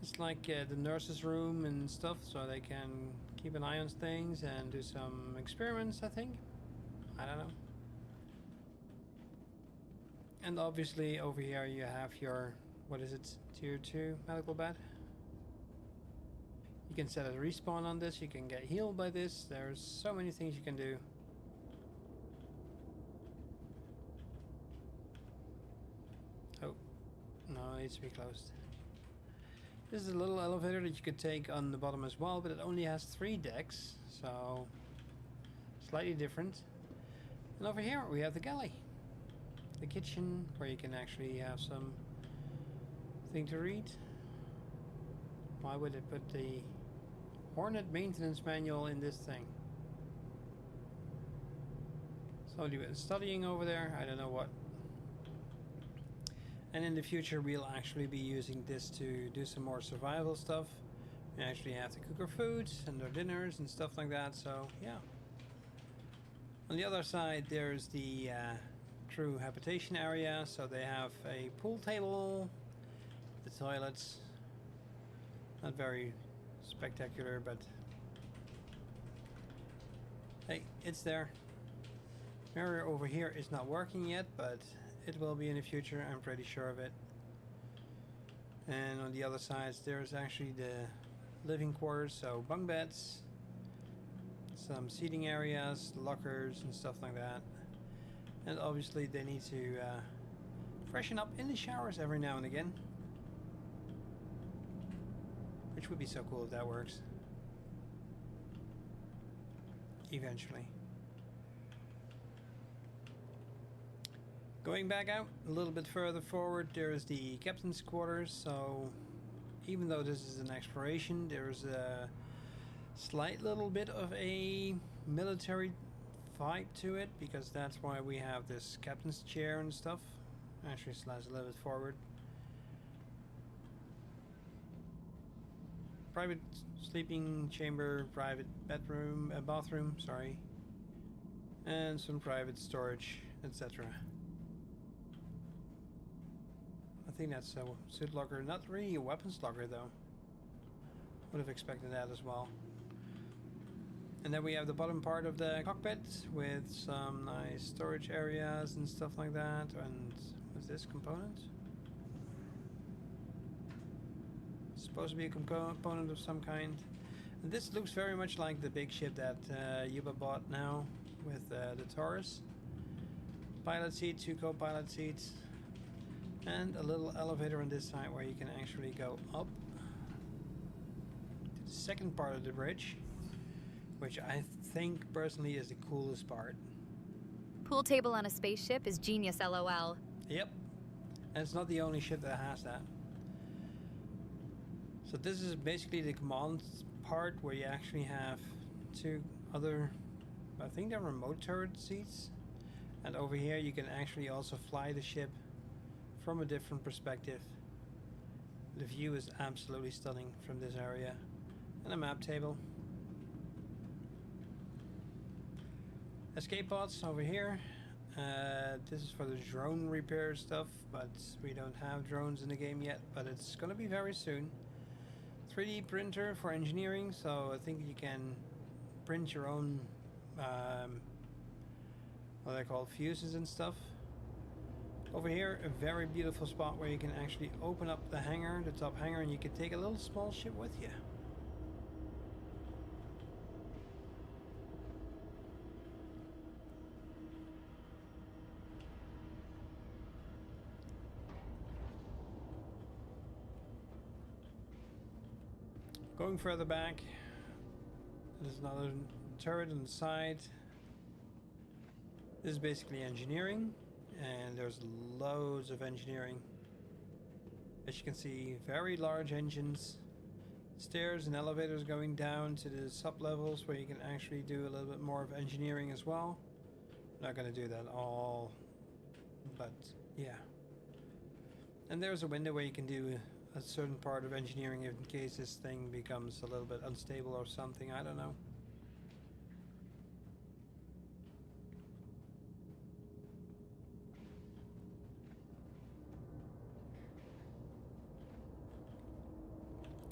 It's like the nurses' room and stuff, so they can keep an eye on things and do some experiments, I think. I don't know. And obviously over here you have your, what is it, tier 2 medical bed. You can set a respawn on this, you can get healed by this, there's so many things you can do. Oh, no, it needs to be closed. This is a little elevator that you could take on the bottom as well, but it only has 3 decks, so slightly different. And over here we have the galley. The kitchen, where you can actually have some thing to read. Why would it put the Hornet maintenance manual in this thing? Somebody was studying over there, I don't know what. And in the future we'll actually be using this to do some more survival stuff. We actually have to cook our foods and our dinners and stuff like that, so yeah. On the other side there's the crew habitation area, so they have a pool table, the toilets. Not very spectacular, but hey, it's there. Mirror over here is not working yet, but it will be in the future, I'm pretty sure of it. And on the other sides there's actually the living quarters, so bunk beds, some seating areas, lockers and stuff like that. And obviously they need to freshen up in the showers every now and again. Which would be so cool if that works. Eventually. Going back out a little bit further forward, there is the captain's quarters. So even though this is an exploration, there's a slight little bit of a military vibe to it, because that's why we have this captain's chair and stuff. Actually slides a little bit forward. Private sleeping chamber, private bedroom, bathroom, sorry, and some private storage, etc. I think that's a suit locker, not really a weapons locker though. Would have expected that as well. And then we have the bottom part of the cockpit with some nice storage areas and stuff like that. And what's this component? It's supposed to be a component of some kind. And this looks very much like the big ship that Yuba bought now with the Taurus. Pilot seat, 2 co-pilot seats, and a little elevator on this side where you can actually go up to the second part of the bridge, which I think personally is the coolest part. Pool table on a spaceship is genius, LOL. Yep, and it's not the only ship that has that. So this is basically the command part where you actually have 2 other, I think they're remote turret seats. And over here you can actually also fly the ship from a different perspective. The view is absolutely stunning from this area. And a map table. Escape pods over here. This is for the drone repair stuff, but we don't have drones in the game yet, but it's gonna be very soon. 3D printer for engineering, so I think you can print your own what they call fuses and stuff. Over here, a very beautiful spot where you can actually open up the hangar, the top hangar, and you can take a little small ship with you. Going further back, there's another turret on the side. This is basically engineering, and there's loads of engineering. As you can see, very large engines, stairs and elevators going down to the sub-levels where you can actually do a little bit more of engineering as well. I'm not going to do that all, but yeah. And there's a window where you can do a certain part of engineering in case this thing becomes a little bit unstable or something, I don't know.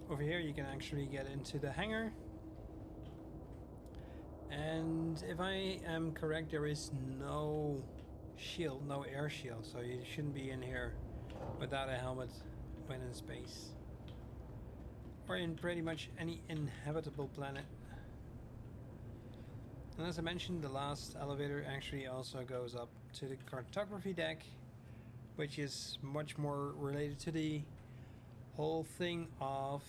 Over here you can actually get into the hangar, and if I am correct, there is no shield, no air shield, so you shouldn't be in here without a helmet when in space or in pretty much any inhabitable planet. And as I mentioned, the last elevator actually also goes up to the cartography deck, which is much more related to the whole thing of...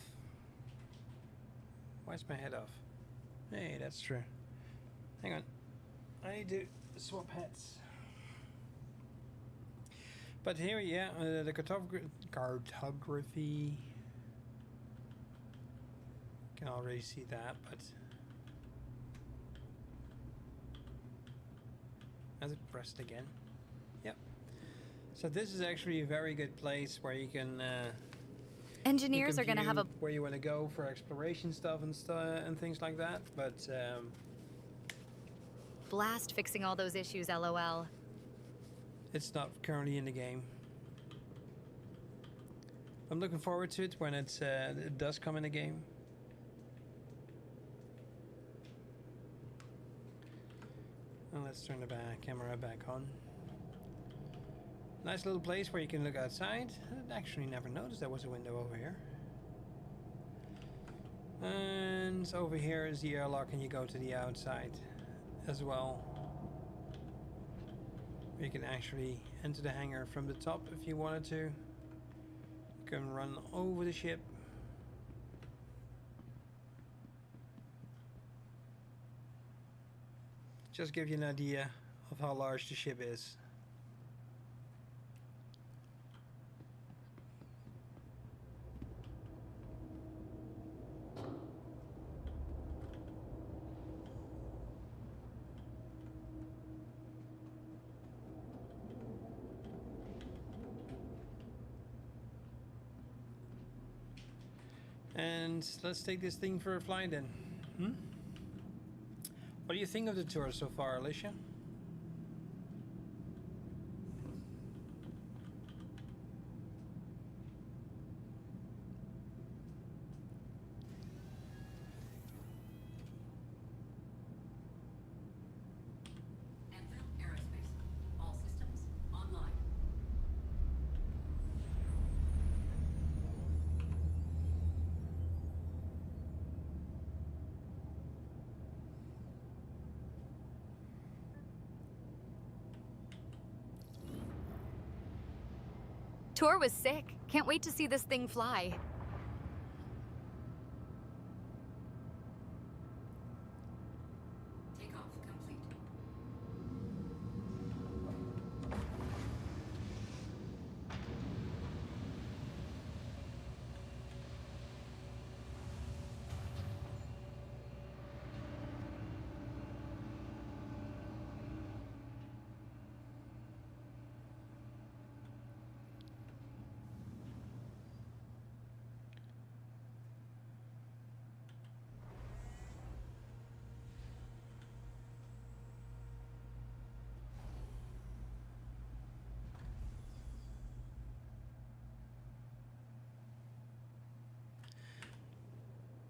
Why's my head off? Hey, that's true. Hang on. I need to swap heads. But here, yeah, the cartography. You can already see that, but... Has it pressed again? Yep. So this is actually a very good place where you can... Engineers are going to have a... where you want to go for exploration stuff and things like that, but blast fixing all those issues, LOL. it's not currently in the game. I'm looking forward to it when it does come in the game. And let's turn the camera back on. Nice little place where you can look outside. I actually never noticed there was a window over here. And over here is the airlock, and you go to the outside as well. You can actually enter the hangar from the top if you wanted to. You can run over the ship. Just give you an idea of how large the ship is. And let's take this thing for a fly then. What do you think of the tour so far, Alicia? Tour was sick. Can't wait to see this thing fly. Takeoff complete.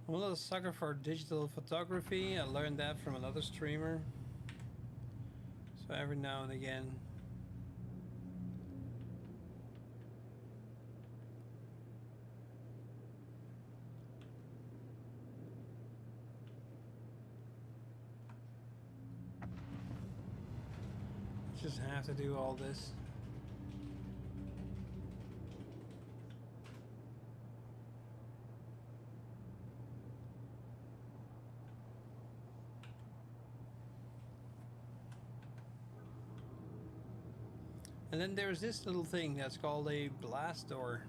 I'm a little sucker for digital photography. I learned that from another streamer. So every now and again. Just have to do all this. And then there's this little thing that's called a blast door.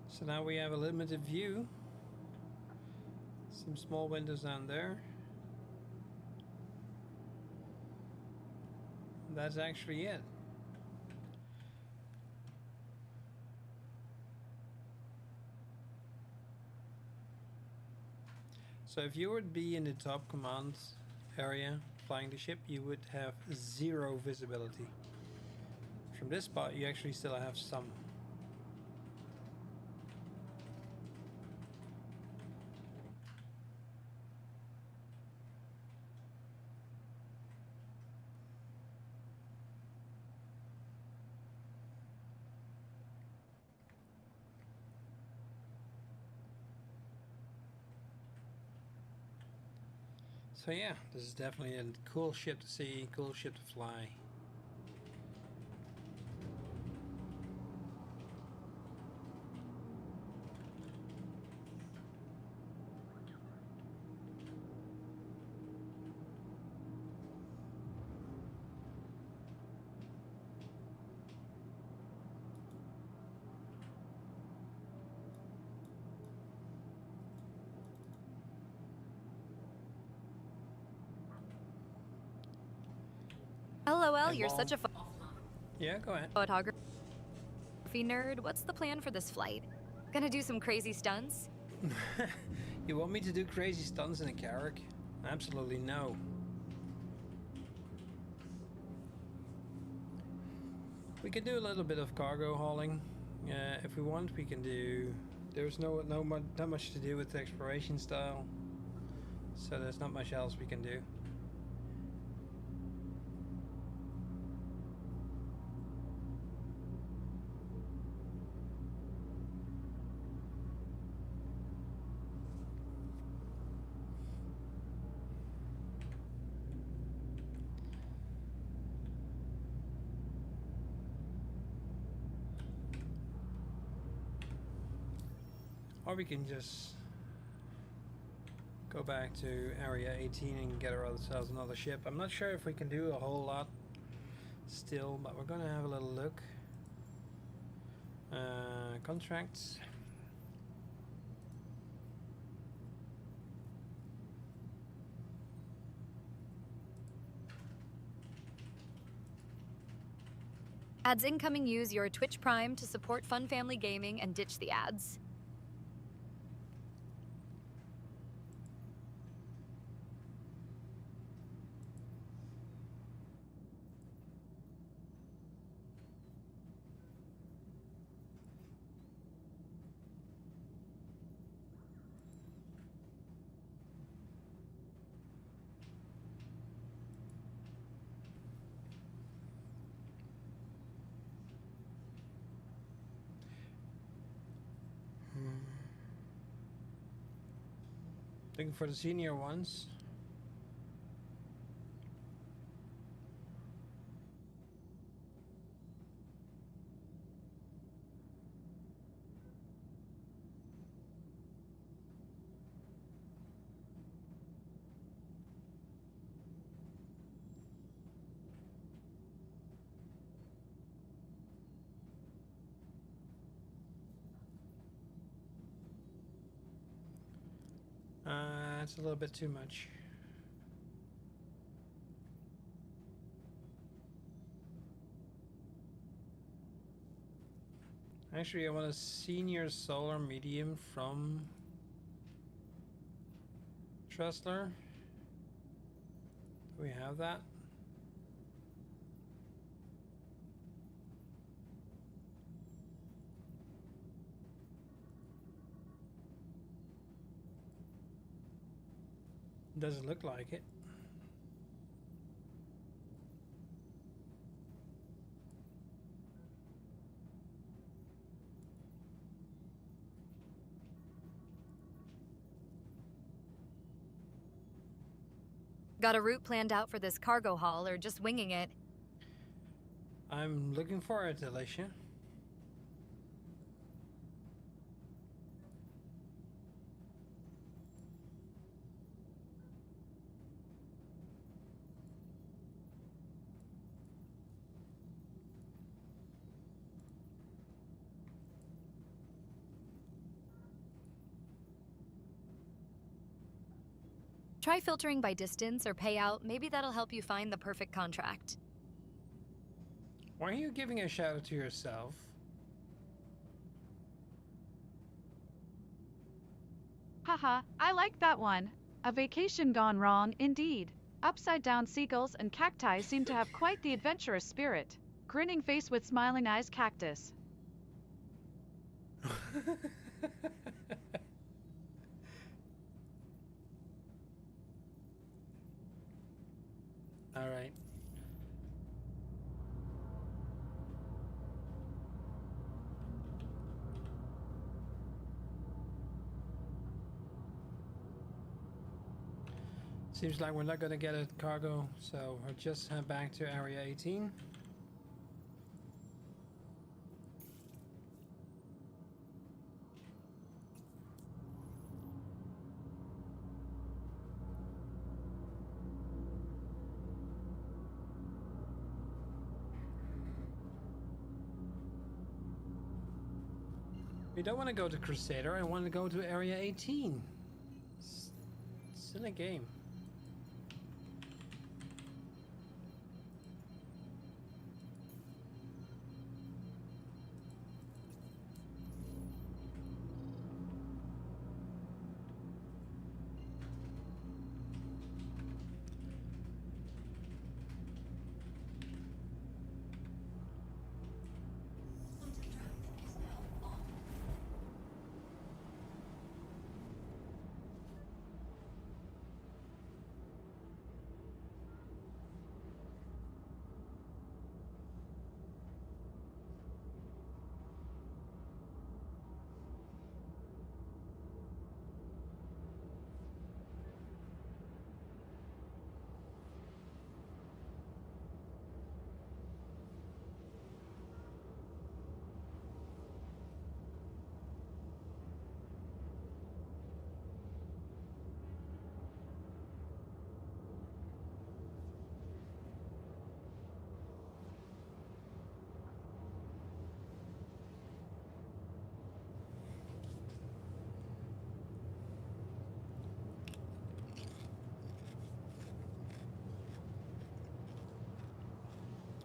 So now we have a limited view. Some small windows down there. That's actually it. So if you would be in the top command area flying the ship, you would have zero visibility. From this spot you actually still have some. So yeah, this is definitely a cool ship to see, cool ship to fly. LOL, you're such a Yeah, go ahead. photography nerd. What's the plan for this flight? Gonna do some crazy stunts? You want me to do crazy stunts in a Carrack? Absolutely no. We can do a little bit of cargo hauling. If we want, we can do. There's not much to do with the exploration style, so there's not much else we can do. Or we can just go back to Area 18 and get ourselves another ship. I'm not sure if we can do a whole lot still, but we're gonna have a little look. Contracts. Ads incoming. Use your Twitch Prime to support Fun Family Gaming and ditch the ads. Looking for the senior ones. It's a little bit too much. Actually, I want a senior solar medium from Tressler. Do we have that? Doesn't look like it. Got a route planned out for this cargo haul or just winging it? I'm looking for it, Alicia. Try filtering by distance or payout. Maybe that'll help you find the perfect contract. Why are you giving a shout out to yourself? Haha, I like that one. A vacation gone wrong, indeed. Upside down seagulls and cacti seem to have quite the adventurous spirit. Grinning face with smiling eyes cactus. All right. Seems like we're not going to get a cargo, so we'll just head back to Area 18. We don't want to go to Crusader, I want to go to Area 18. It's in a game.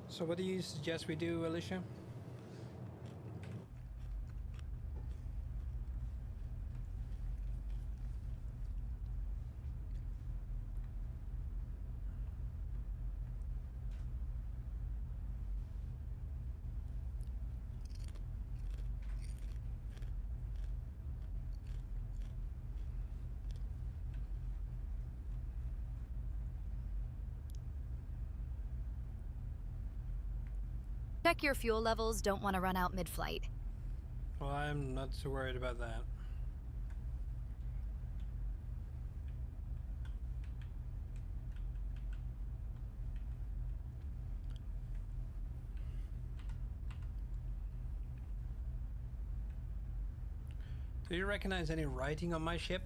So what do you suggest we do, Alicia? Check your fuel levels, don't want to run out mid-flight. Well, I'm not so worried about that. Do you recognize any writing on my ship?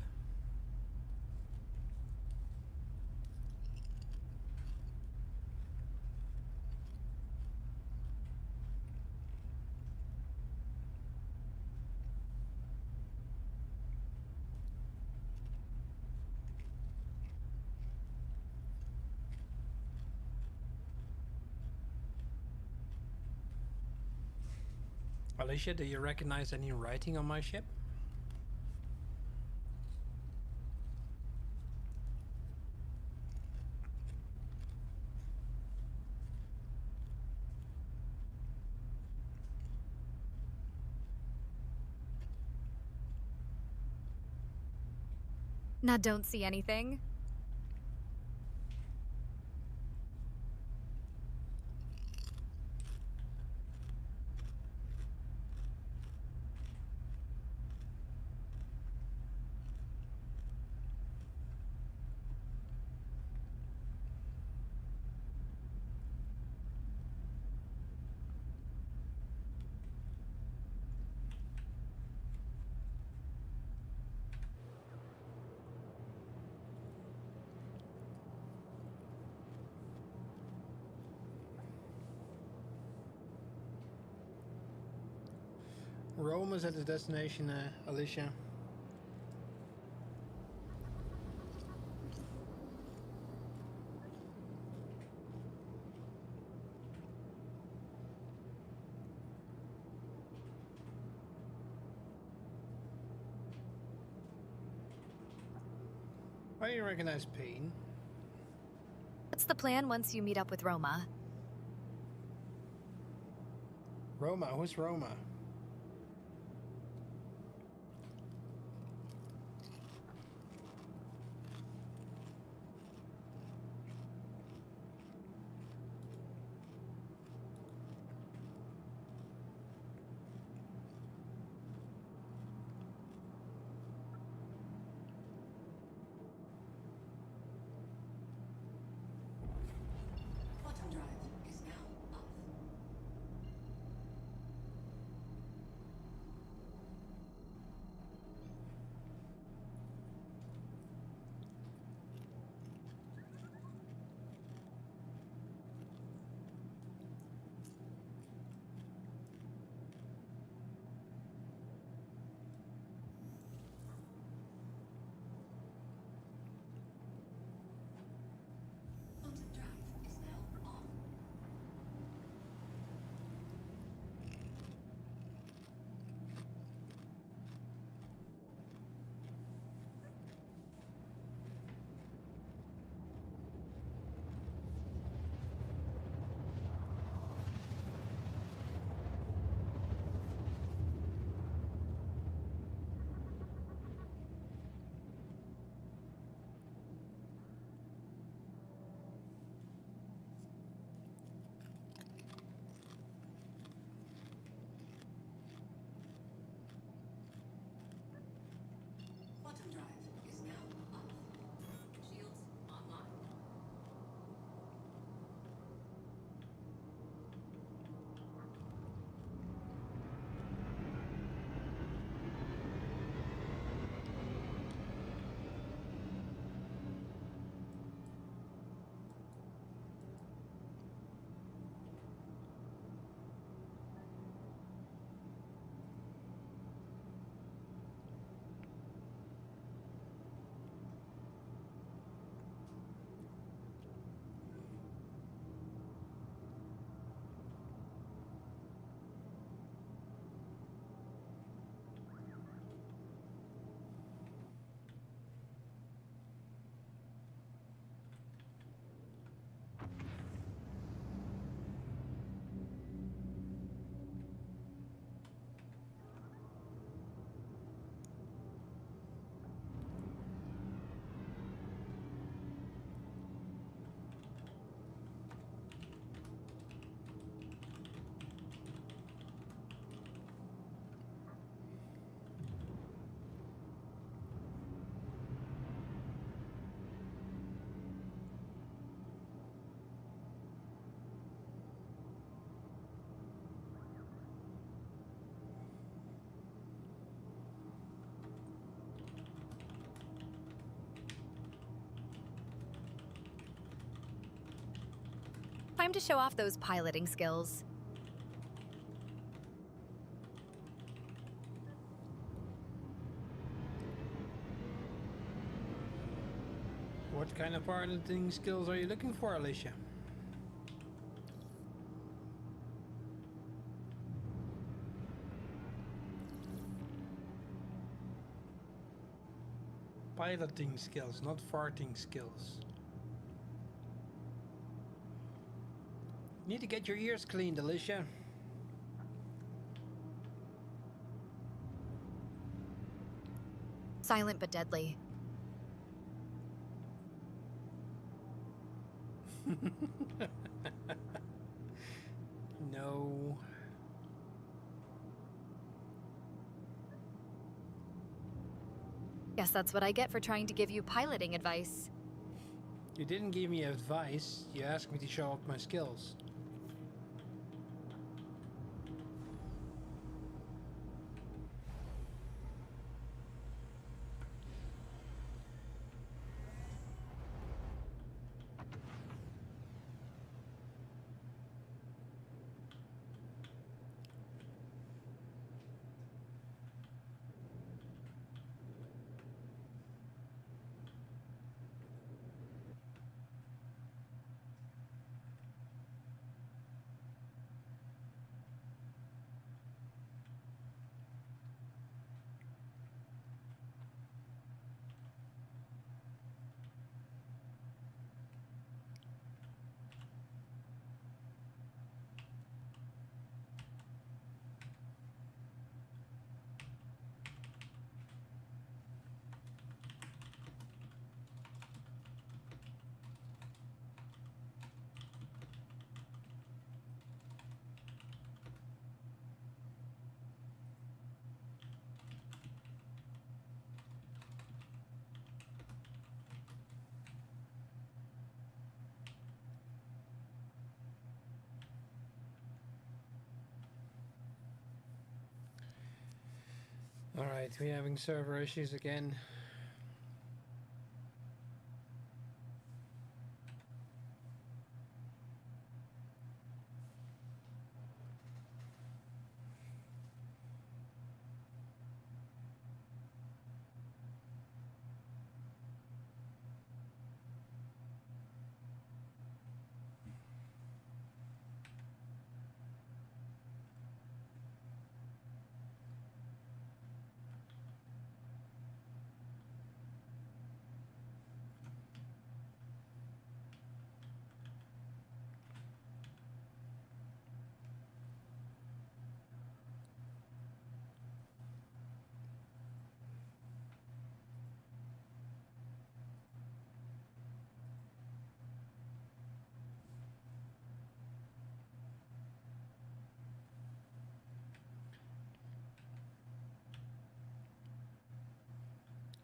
Alicia, do you recognize any writing on my ship? Now don't see anything. Rome is at the destination, Alicia. Why do you recognize Pain? What's the plan once you meet up with Roma? Roma, who's Roma? Quantum drive is now off. Time to show off those piloting skills. What kind of piloting skills are you looking for, Alicia? Piloting skills, not farting skills. Need to get your ears cleaned, Alicia. Silent but deadly. No. Guess that's what I get for trying to give you piloting advice. You didn't give me advice, you asked me to show off my skills. Alright, we're having server issues again.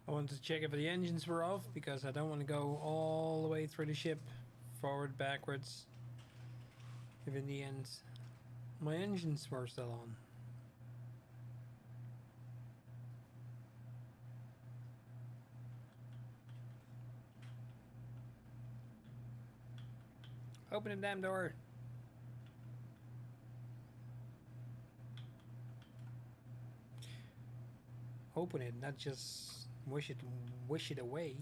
I wanted to check if the engines were off because I don't want to go all the way through the ship, forward, backwards, if in the end my engines were still on. Open the damn door. Open it, not just wish it away.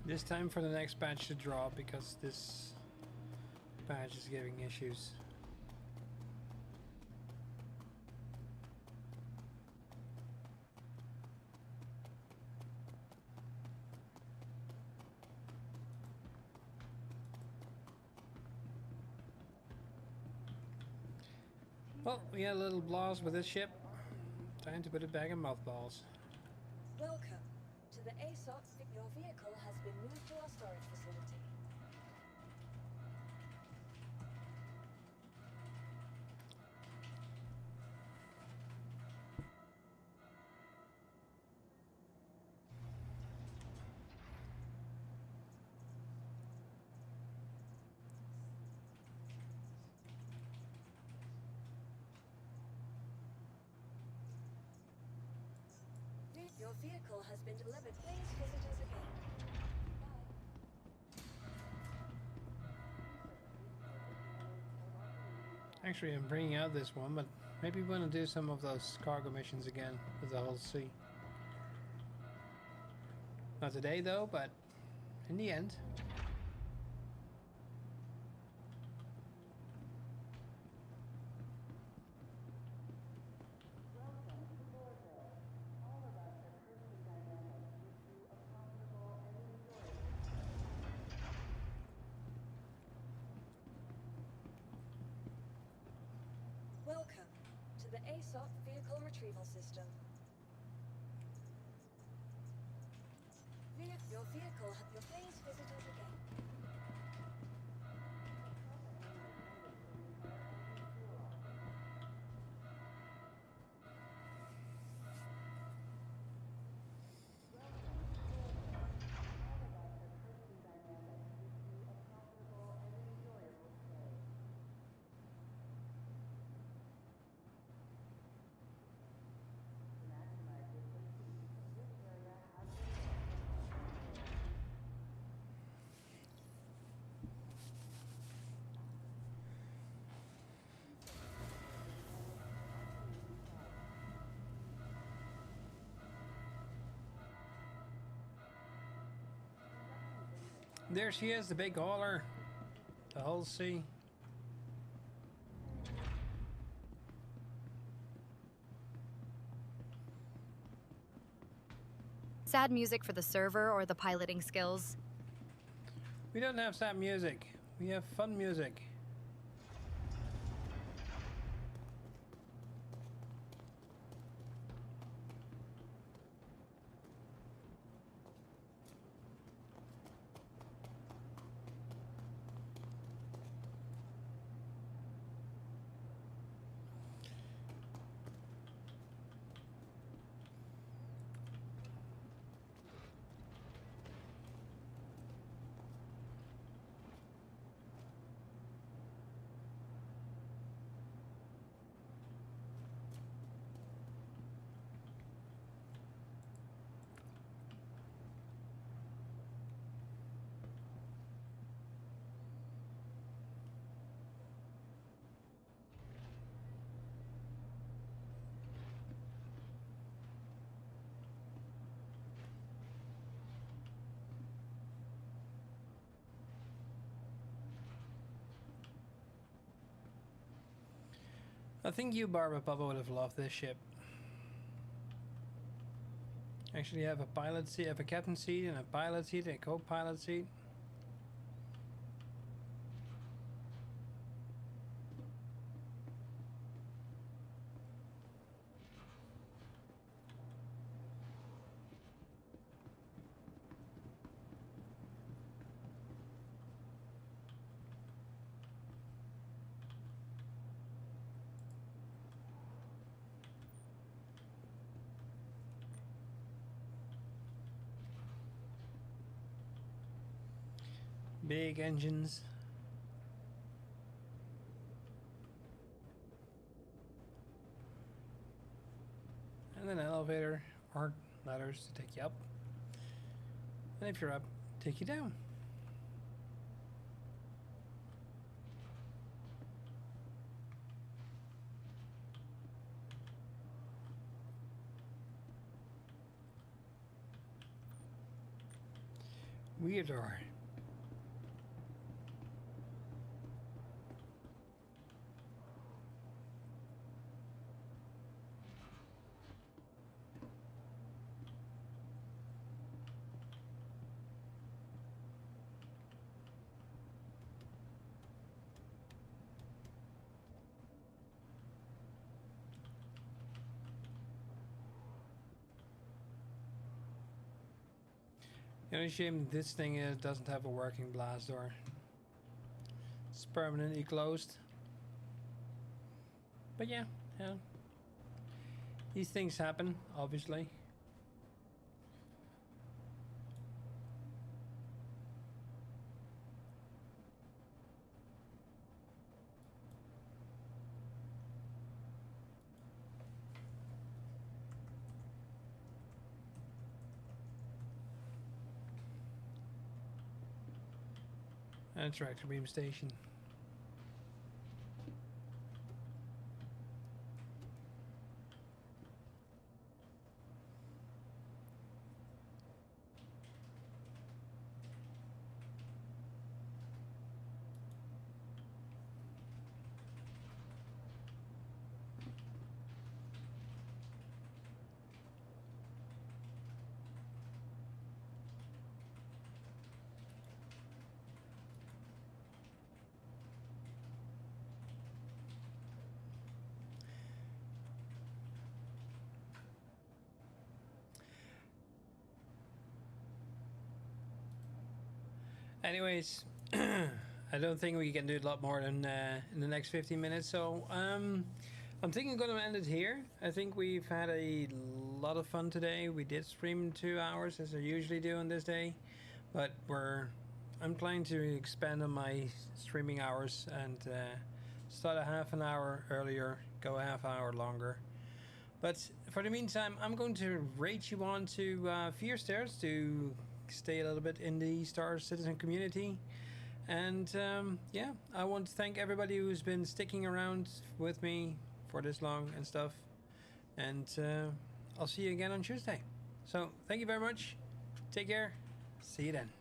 This time for the next patch to drop because this patch is giving issues. Well, we had a little blast with this ship. Time to put it back in mothballs. Welcome to the ASOC, your vehicle has been moved to our storage facility. Your vehicle has been delivered. Please visit us again. Bye. Actually, I'm bringing out this one, but maybe we want to do some of those cargo missions again with the whole sea. Not today though, but in the end. Welcome to the ASOC vehicle retrieval system. Your vehicle has your please visit us again. There she is, the big hauler. The whole sea. Sad music for the server or the piloting skills. We don't have sad music. We have fun music. I think you, Barbara Papa, would have loved this ship. Actually, you have a pilot seat, have a captain seat, and a pilot seat, and a co-pilot seat. Big engines. And an elevator or ladders to take you up. And if you're up, take you down. Weirder. The only shame this thing doesn't have a working blast door. It's permanently closed. But yeah, these things happen, obviously. And tractor beam station. Anyways, I don't think we can do a lot more than in the next 15 minutes. So I'm thinking I'm going to end it here. I think we've had a lot of fun today. We did stream 2 hours as I usually do on this day, but I'm planning to expand on my streaming hours and start a half an hour earlier, go a half hour longer. But for the meantime, I'm going to rate you on to 4 stars to stay a little bit in the Star Citizen community. And yeah, I want to thank everybody who's been sticking around with me for this long and stuff. And I'll see you again on Tuesday. So thank you very much. Take care. See you then.